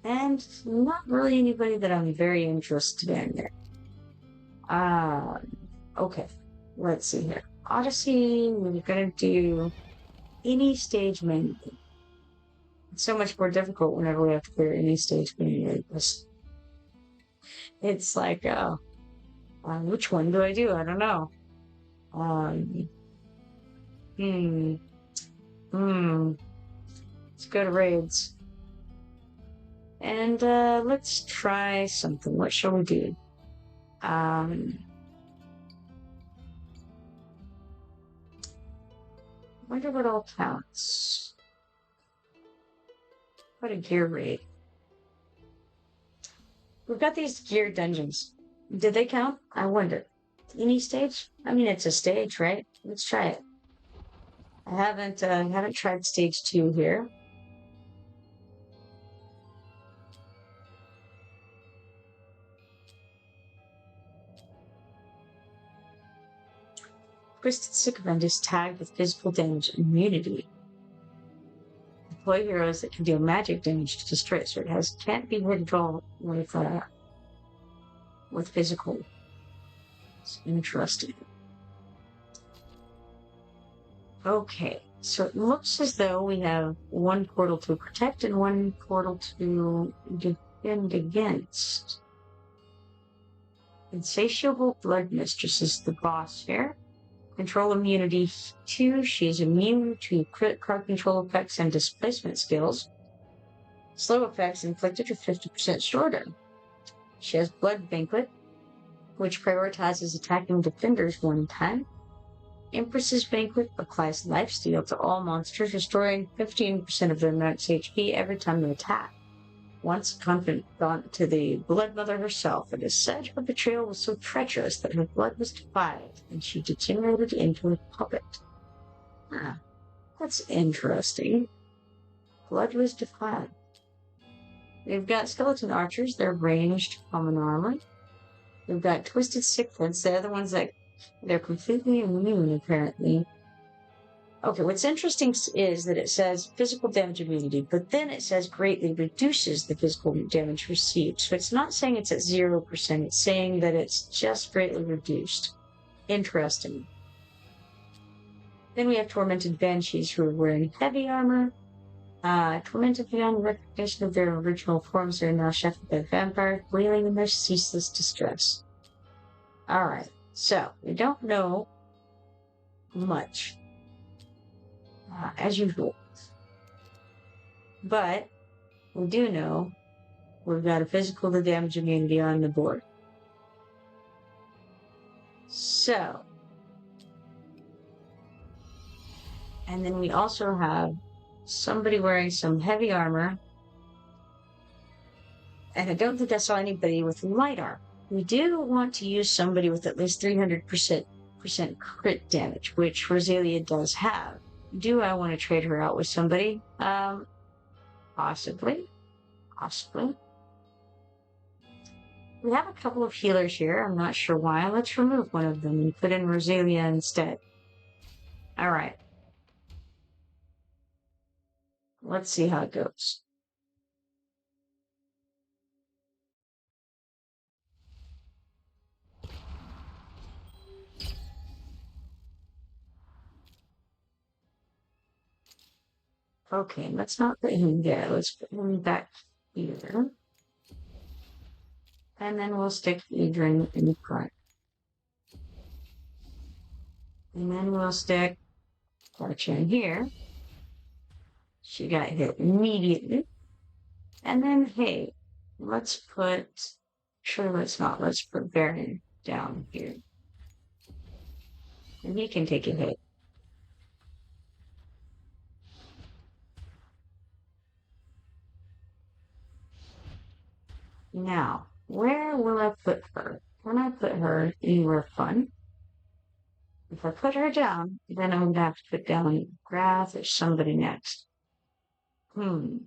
And not really anybody that I'm very interested in there. Okay, let's see here. Odyssey, we're gonna do any stage menu. It's so much more difficult whenever we have to clear any stage menu. It's like, which one do I do? I don't know. Let's go to raids. And let's try something. What shall we do? Wonder what all counts. What a gear raid. We've got these gear dungeons. Did they count? I wonder. Any stage? I mean, it's a stage, right? Let's try it. I haven't tried stage 2 here. Twisted Sycophant is tagged with physical damage immunity. Deploy heroes that can deal magic damage to destroy it, so it can't be hit at all with physical. It's interesting. Okay, so it looks as though we have one portal to protect and one portal to defend against. Insatiable Blood Mistress is the boss here. Control immunity 2. She is immune to crit card control effects and displacement skills. Slow effects inflicted are 50% shorter. She has Blood Banquet, which prioritizes attacking defenders one time. Empress's Banquet applies lifesteal to all monsters, restoring 15% of their max HP every time they attack. Once confidant to the Blood Mother herself, it is said her betrayal was so treacherous that her blood was defiled, and she degenerated into a puppet. That's interesting. Blood was defiled. We've got skeleton archers, they're ranged common armor. We've got twisted sycophants, they're the ones that they're completely immune, apparently. Okay, what's interesting is that it says physical damage immunity, but then it says greatly reduces the physical damage received. So it's not saying it's at 0%, it's saying that it's just greatly reduced. Interesting. Then we have Tormented Banshees who are wearing heavy armor. Tormented beyond recognition of their original forms, they are now shackled by vampires, wailing in their ceaseless distress. Alright, so we don't know much. As usual. But we do know we've got a physical to damage immunity on the board. So, and then we also have somebody wearing some heavy armor. And I don't think I saw anybody with light armor. We do want to use somebody with at least 300% crit damage, which Rosalia does have. Do I want to trade her out with somebody? Possibly. We have a couple of healers here. I'm not sure why. Let's remove one of them and put in Rosalia instead. Alright. Let's see how it goes. Okay, let's not put him there. Let's put him back here. And then we'll stick Adrian in the front. And then we'll stick Archer in here. She got hit immediately. And then, hey, let's put Baron down here. And he can take a hit. Now, where will I put her? Can I put her anywhere fun? If I put her down, then I'm going to have to put down Grath or somebody next. I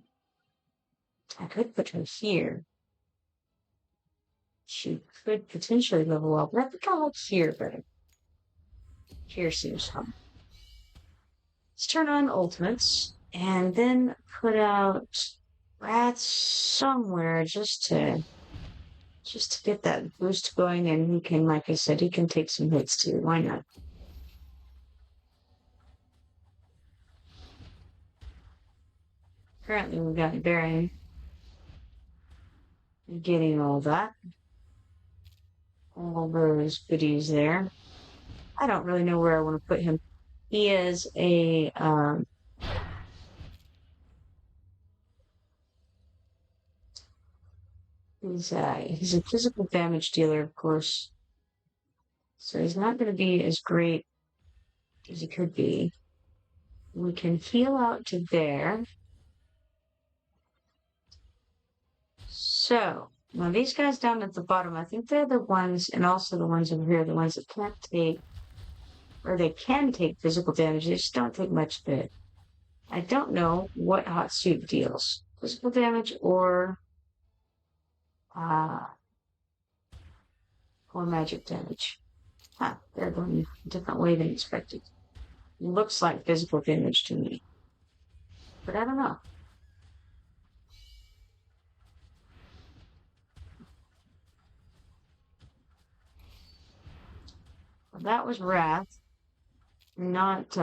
could put her here. She could potentially level up, but I think I'll look here better. Here seems fun. Let's turn on ultimates, and then put out Rats somewhere just to get that boost going, and he can, like I said, he can take some hits too. Why not? Currently, we've got Baron getting all that. All those goodies there. I don't really know where I want to put him. He is a he's a physical damage dealer, of course. So he's not going to be as great as he could be. We can heal out to there. So now these guys down at the bottom, I think they're the ones, and also the ones over here, the ones that can't take, or they can take physical damage. They just don't take much of it. I don't know what hot suit deals, physical damage or magic damage. Huh, they're going a different way than expected. Looks like physical damage to me, but I don't know. Well, that was Wrath. Not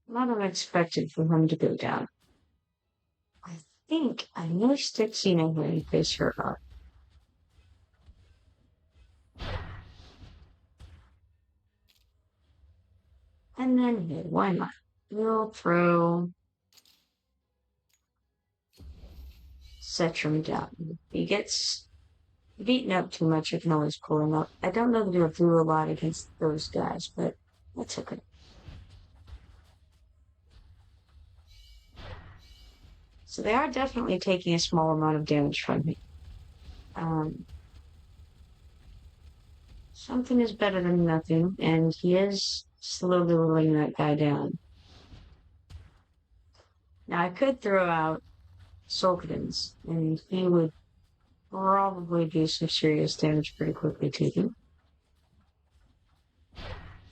unexpected for him to go down. I think I may stick Xena here in case her up. And then hit, why not? We'll throw Setrum down. He gets beaten up too much, I can always pull him up. I don't know that he'll do a lot against those guys, but that's okay. So they are definitely taking a small amount of damage from me. Something is better than nothing, and he is slowly rolling that guy down. Now I could throw out Sulkadins, and he would probably do some serious damage pretty quickly to him.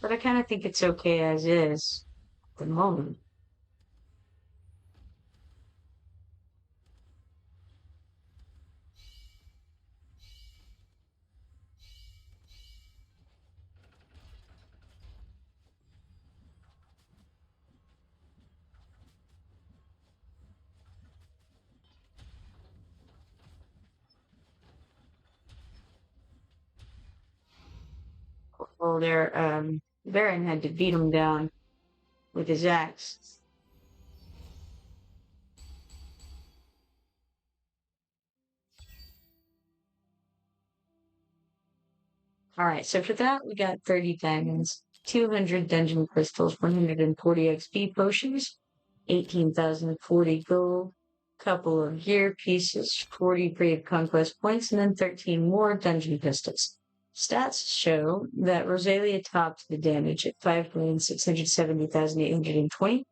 But I kind of think it's okay as is at the moment. Well, Baron had to beat him down with his axe. Alright, so for that we got 30 diamonds, 200 dungeon crystals, 140 XP potions, 18,040 gold, couple of gear pieces, 40 brave conquest points, and then 13 more dungeon pistols. Stats show that Rosalia topped the damage at 5,670,820,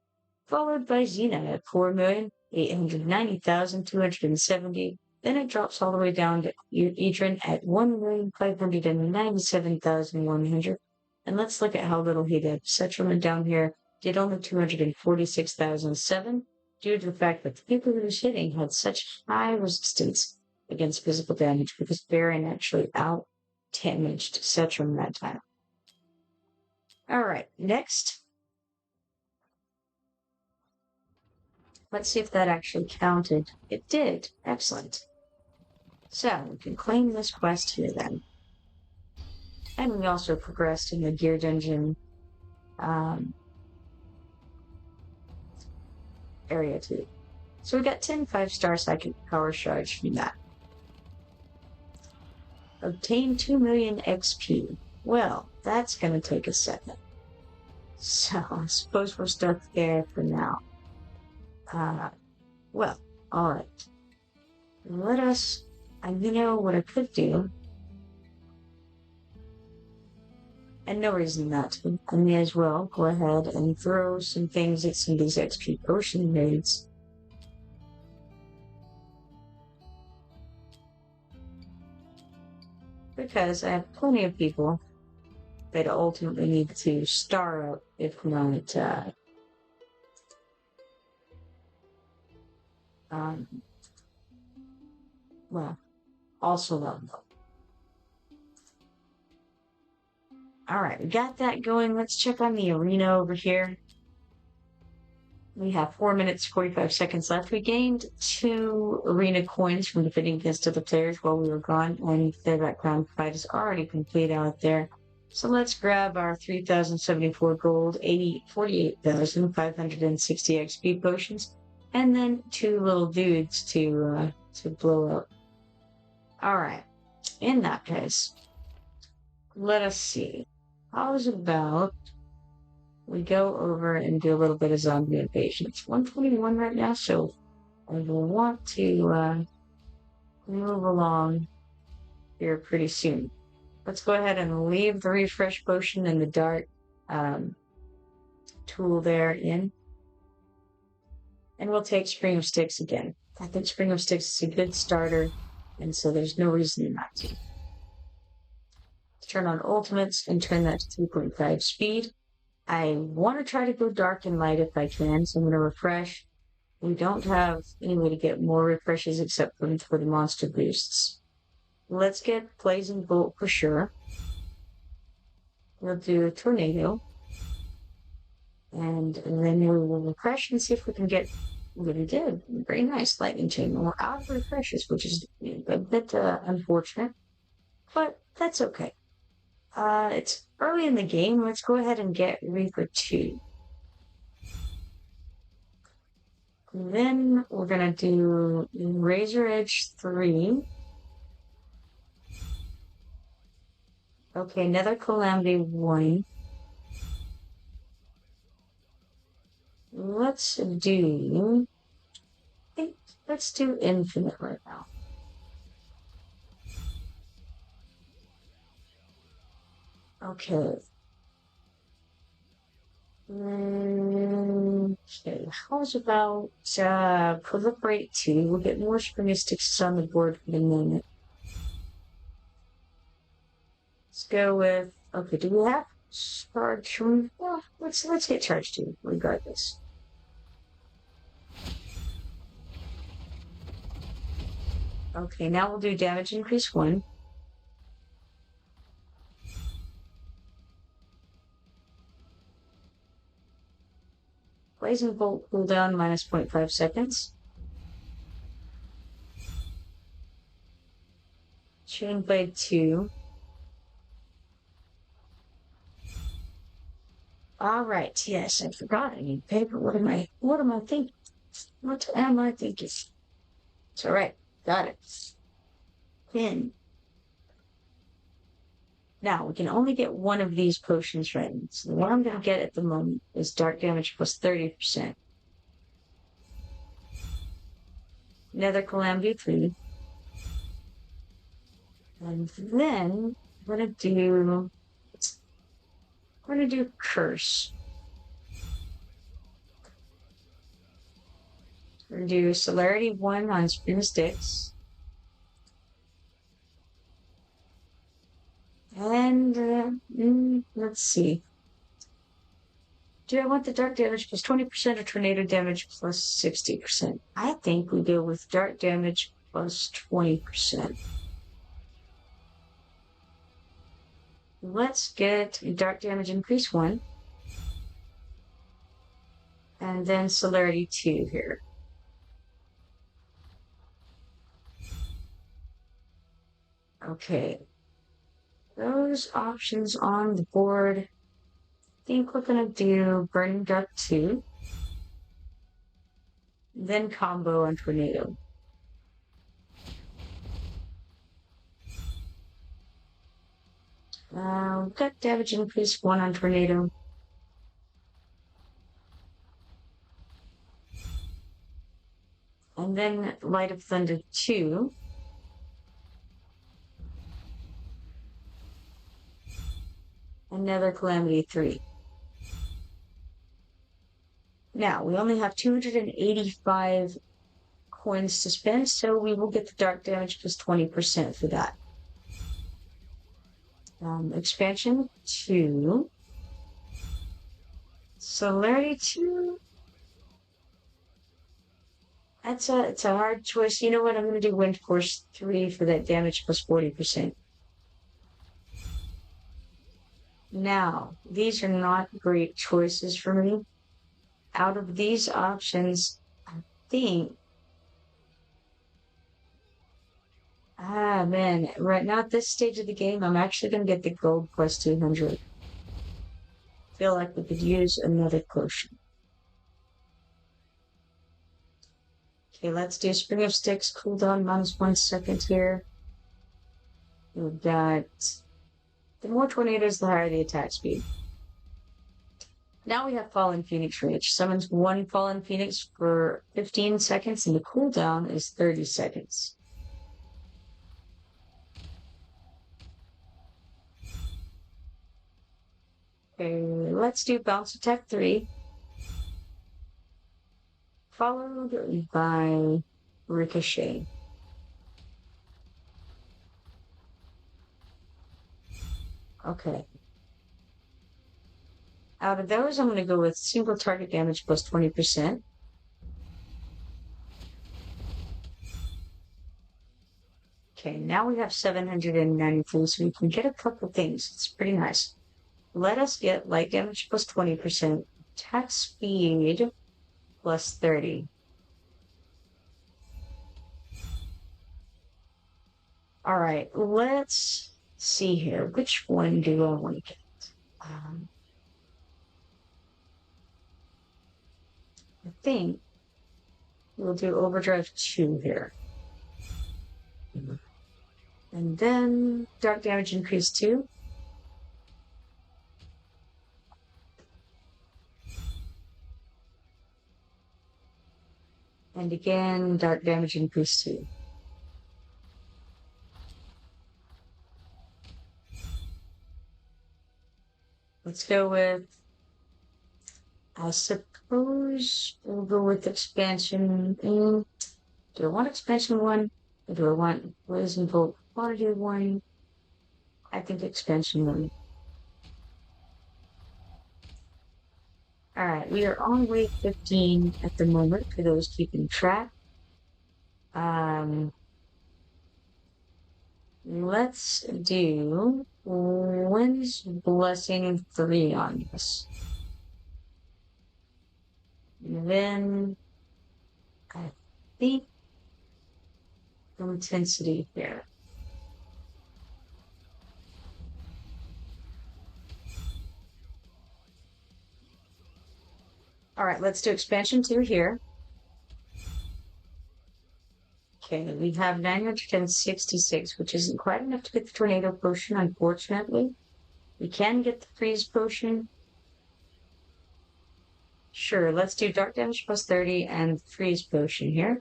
followed by Xena at 4,890,270. Then it drops all the way down to Idrin at 1,597,100. And let's look at how little he did. Setrum down here did only 246,007 due to the fact that the people he was hitting had such high resistance against physical damage because Baron actually out-damaged Setrum that time. Alright, next. Let's see if that actually counted. It did. Excellent. So, we can claim this quest here then. And we also progressed in the gear dungeon area too. So we got 10 5-star psychic power shards from that. Obtain 2 million XP. Well, that's going to take a second. So, I suppose we're stuck there for now. Well, alright. Let us, you know what I could do, and no reason not to, I may as well go ahead and throw some things at some of these XP potion raids. Because I have plenty of people that ultimately need to star up, if not, well, also level up. Alright, we got that going. Let's check on the arena over here. We have 4 minutes, 45 seconds left. We gained 2 arena coins from defeating against other players while we were gone, and the background fight is already complete out there. So let's grab our 3,074 gold, 48,560 XP potions, and then 2 little dudes to blow up. Alright, in that case, let us see. How's about we go over and do a little bit of zombie invasion. It's 121 right now, so I will want to move along here pretty soon. Let's go ahead and leave the refresh potion and the dart tool there in. And we'll take Spring of Sticks again. I think Spring of Sticks is a good starter, and so there's no reason not to. Turn on ultimates and turn that to 3.5 speed. I want to try to go dark and light if I can, so I'm going to refresh. We don't have any way to get more refreshes except for the monster boosts. Let's get Blazing Bolt for sure. We'll do a Tornado. And then we will refresh and see if we can get what we did. Very nice lightning chain. We're out of refreshes, which is a bit unfortunate, but that's okay. It's early in the game. Let's go ahead and get Reaper 2. Then we're going to do Razor Edge 3. Okay, Nether Calamity 1. Let's do Infinite right now. Okay. Okay, how's about Proliferate 2? We'll get more Spring Sticks on the board in a minute. Let's go with, okay, do we have charge? Well, let's get charge 2 regardless. Okay, now we'll do damage increase 1. Blazing Bolt cooldown minus 0.5 seconds. Chain Blade 2. Alright, yes, I forgot I need paper. What am I thinking? What am I thinking? It's alright, got it. Pin. Now, we can only get one of these potions right now. So the one I'm going to get at the moment is dark damage plus 30%. Nether Calamity 3. And then we're going to do Curse. We're going to do Celerity 1 on Spin Sticks. And let's see. Do I want the dark damage plus 20% or tornado damage plus 60%? I think we go with dark damage plus 20%. Let's get dark damage increase 1. And then Celerity 2 here. Okay. Those options on the board. I think we're going to do Burning Dark 2. Then combo on Tornado. We've got damage increase 1 on Tornado. And then Light of Thunder 2. Another Calamity 3. Now, we only have 285 coins to spend, so we will get the dark damage plus 20% for that. Expansion 2. Celerity 2. It's a hard choice. You know what? I'm going to do Wind Force 3 for that damage plus 40%. Now, these are not great choices for me. out of these options, I think, man, right now at this stage of the game, I'm actually going to get the gold plus 200. Feel like we could use another potion. Okay, let's do Spring of Sticks, cooldown minus 1 second here. We've got the more tornadoes, the higher the attack speed. Now we have Fallen Phoenix Rage. Summons one Fallen Phoenix for 15 seconds, and the cooldown is 30 seconds. Okay, let's do Bounce Attack 3, followed by Ricochet. Okay. Out of those, I'm going to go with single target damage plus 20%. Okay, now we have 793, so we can get a couple things. It's pretty nice. Let us get light damage plus 20%, attack speed plus 30. All right, let's see here. Which one do I want to get? I think we'll do Overdrive 2 here. And then dark damage increase 2. And again, dark damage increase 2. Let's go with, I suppose we'll go with expansion. Do I want expansion 1? Or do I want Blazing Bolt quantity 1? I think expansion 1. Alright, we are on wave 15 at the moment for those keeping track. Let's do Wind's Blessing 3 on this. And then I think intensity here. All right, let's do expansion 2 here. Okay, we have 966, which isn't quite enough to get the tornado potion, unfortunately. We can get the freeze potion. Sure, let's do dark damage plus 30 and freeze potion here.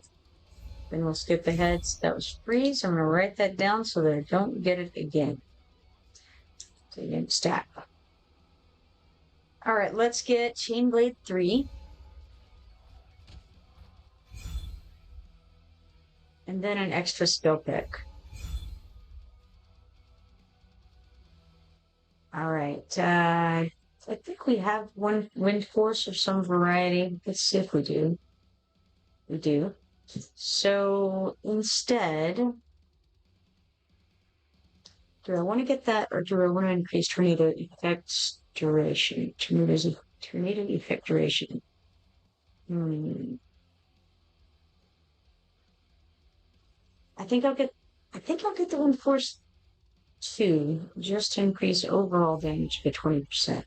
Then we'll skip ahead. That was freeze. I'm going to write that down so that I don't get it again. So you didn't stack. All right, let's get Chainblade 3. And then an extra spell pick. All right. I think we have one wind force of some variety. Let's see if we do. We do. So instead, do I want to get that, or do I want to increase tornado effects duration? Tornado effect duration. I think I'll get the wind force 2 just to increase overall damage by 20%.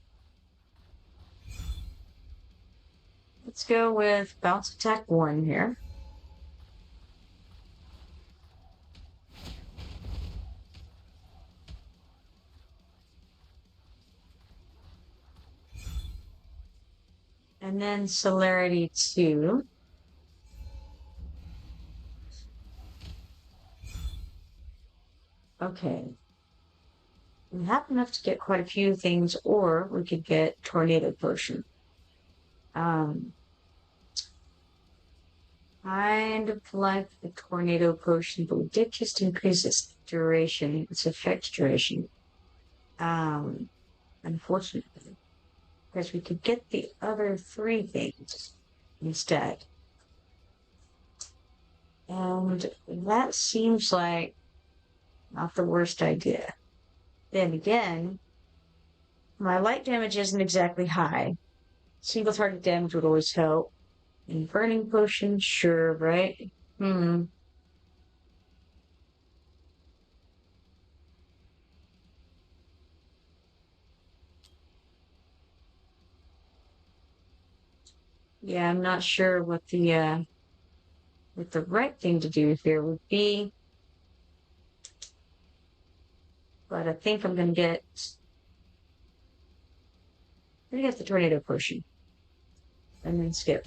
Let's go with bounce attack 1 here. And then celerity 2. Okay. We have enough to get quite a few things, or we could get tornado potion. Kind of like the tornado potion, but we did just increase its duration, its effect duration. Unfortunately, because we could get the other 3 things instead. And that seems like not the worst idea. Then again, my light damage isn't exactly high, Single target damage would always help. And burning potion, sure, right? Yeah, I'm not sure what the right thing to do here would be, but I think I'm gonna get the tornado potion and then skip.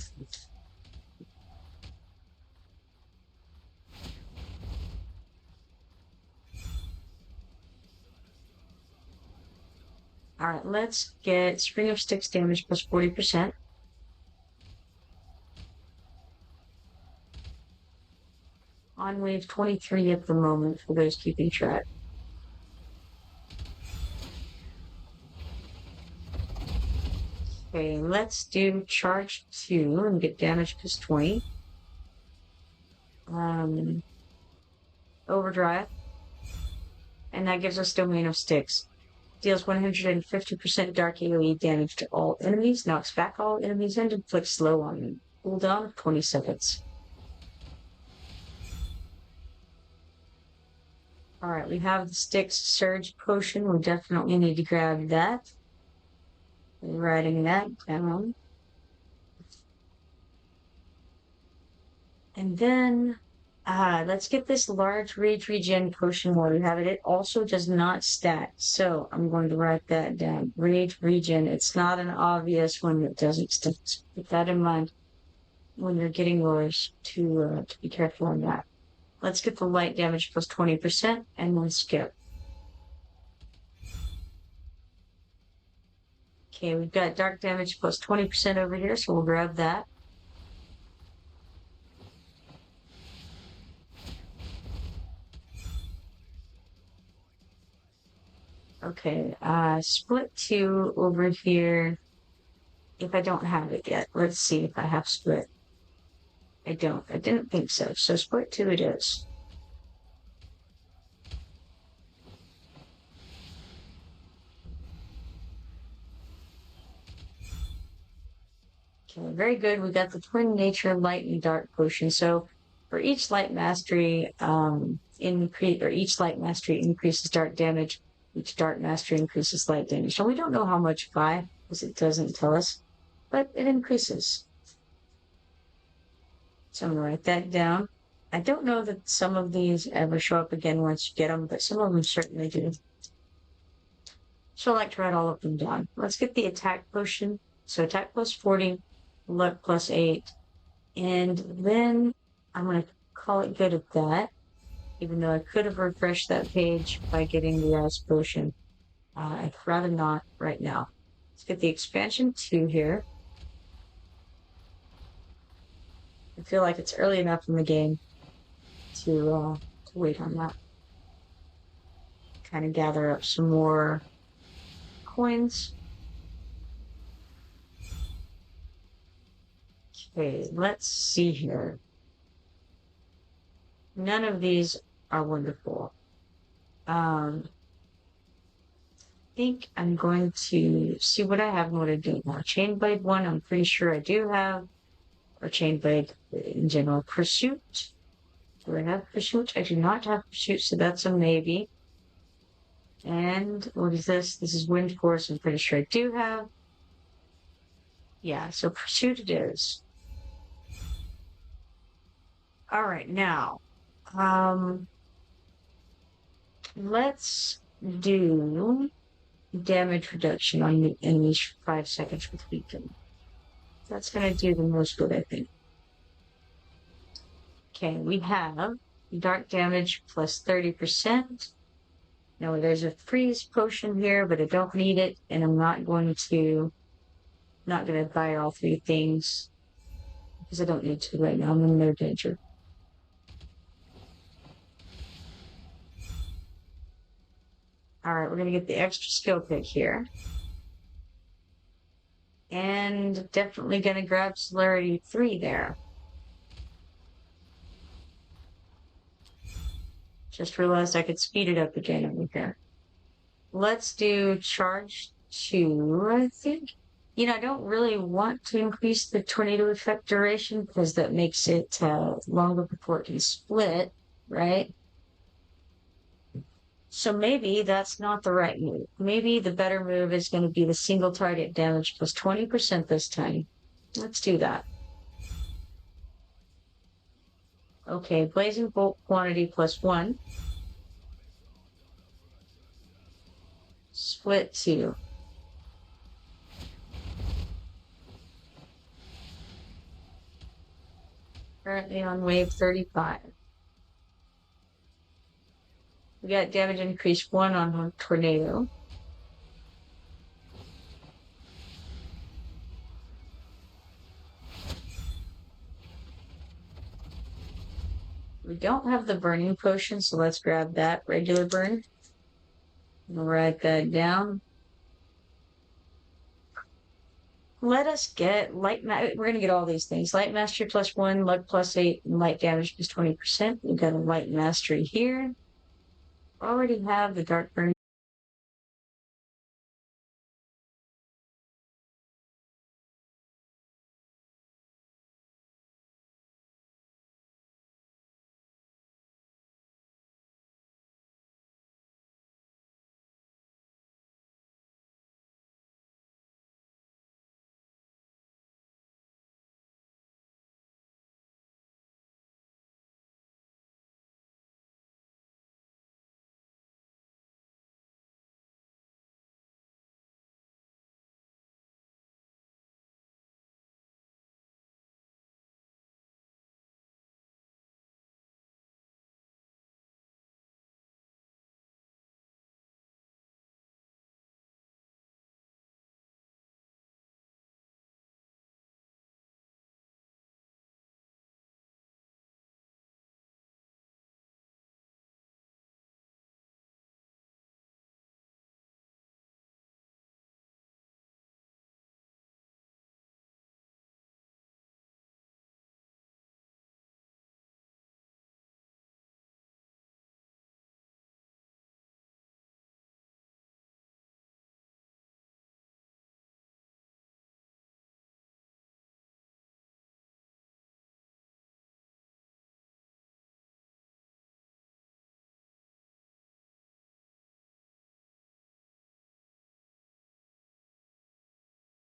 All right, let's get Spring of Sticks damage plus 40%. On wave 23 at the moment for those keeping track. Okay, let's do charge 2 and get damage plus 20. Overdrive. And that gives us Domain of Sticks. Deals 150% dark AoE damage to all enemies, knocks back all enemies, and inflicts slow on them. Cooldown of 20 seconds. Alright, we have the Sticks Surge Potion. We definitely need to grab that. Writing that down. And then, let's get this large rage regen potion while we have it. It also does not stack, so I'm going to write that down. Rage regen. It's not an obvious one that doesn't stack. Keep that in mind when you're getting yours to be careful on that. Let's get the light damage plus 20% and then skip. Okay, we've got dark damage plus 20% over here, so we'll grab that. Okay, split 2 over here. If I don't have it yet, let's see if I have split. I don't. I didn't think so. So split 2 it is. Okay, very good. We got the Twin Nature Light and Dark Potion. So for each light mastery, each light mastery increases dark damage. Each dark mastery increases light damage. So we don't know how much by, because it doesn't tell us, but it increases. So I'm gonna write that down. I don't know that some of these ever show up again once you get them, but some of them certainly do. So I like to write all of them down. Let's get the attack potion. So attack plus 40, luck plus 8. And then I'm going to call it good at that, even though I could have refreshed that page by getting the ice potion. I'd rather not right now. Let's get the expansion 2 here. I feel like it's early enough in the game to wait on that. Kind of gather up some more coins. Okay, let's see here. None of these are wonderful. I think I'm going to see what I have and what I don't have. Chainblade 1, I'm pretty sure I do have. Or Chainblade in general. Pursuit. Do I have Pursuit? I do not have Pursuit, so that's a maybe. And what is this? This is Wind Force. I'm pretty sure I do have. Yeah, so Pursuit it is. All right, now, let's do damage reduction on the enemies for 5 seconds with Weaken. That's going to do the most good, I think. Okay, we have dark damage plus 30%. Now, there's a freeze potion here, but I don't need it, and I'm not going to buy all 3 things because I don't need to right now. I'm in no danger. All right, we're going to get the extra skill pick here. And definitely going to grab Celerity 3 there. Just realized I could speed it up again over here. Let's do charge 2, I think. I don't really want to increase the tornado effect duration because that makes it longer before it can split, right? So maybe that's not the right move. Maybe the better move is going to be the single target damage plus 20% this time. Let's do that. Okay, blazing bolt quantity plus 1. Split 2. Currently on wave 35. We got damage increase 1 on tornado. We don't have the burning potion, so let's grab that regular burn. We'll write that down. Let us get light. We're gonna get all these things: light mastery plus 1, luck plus 8, and light damage plus 20%. We've got a light mastery here. Already have the dark burn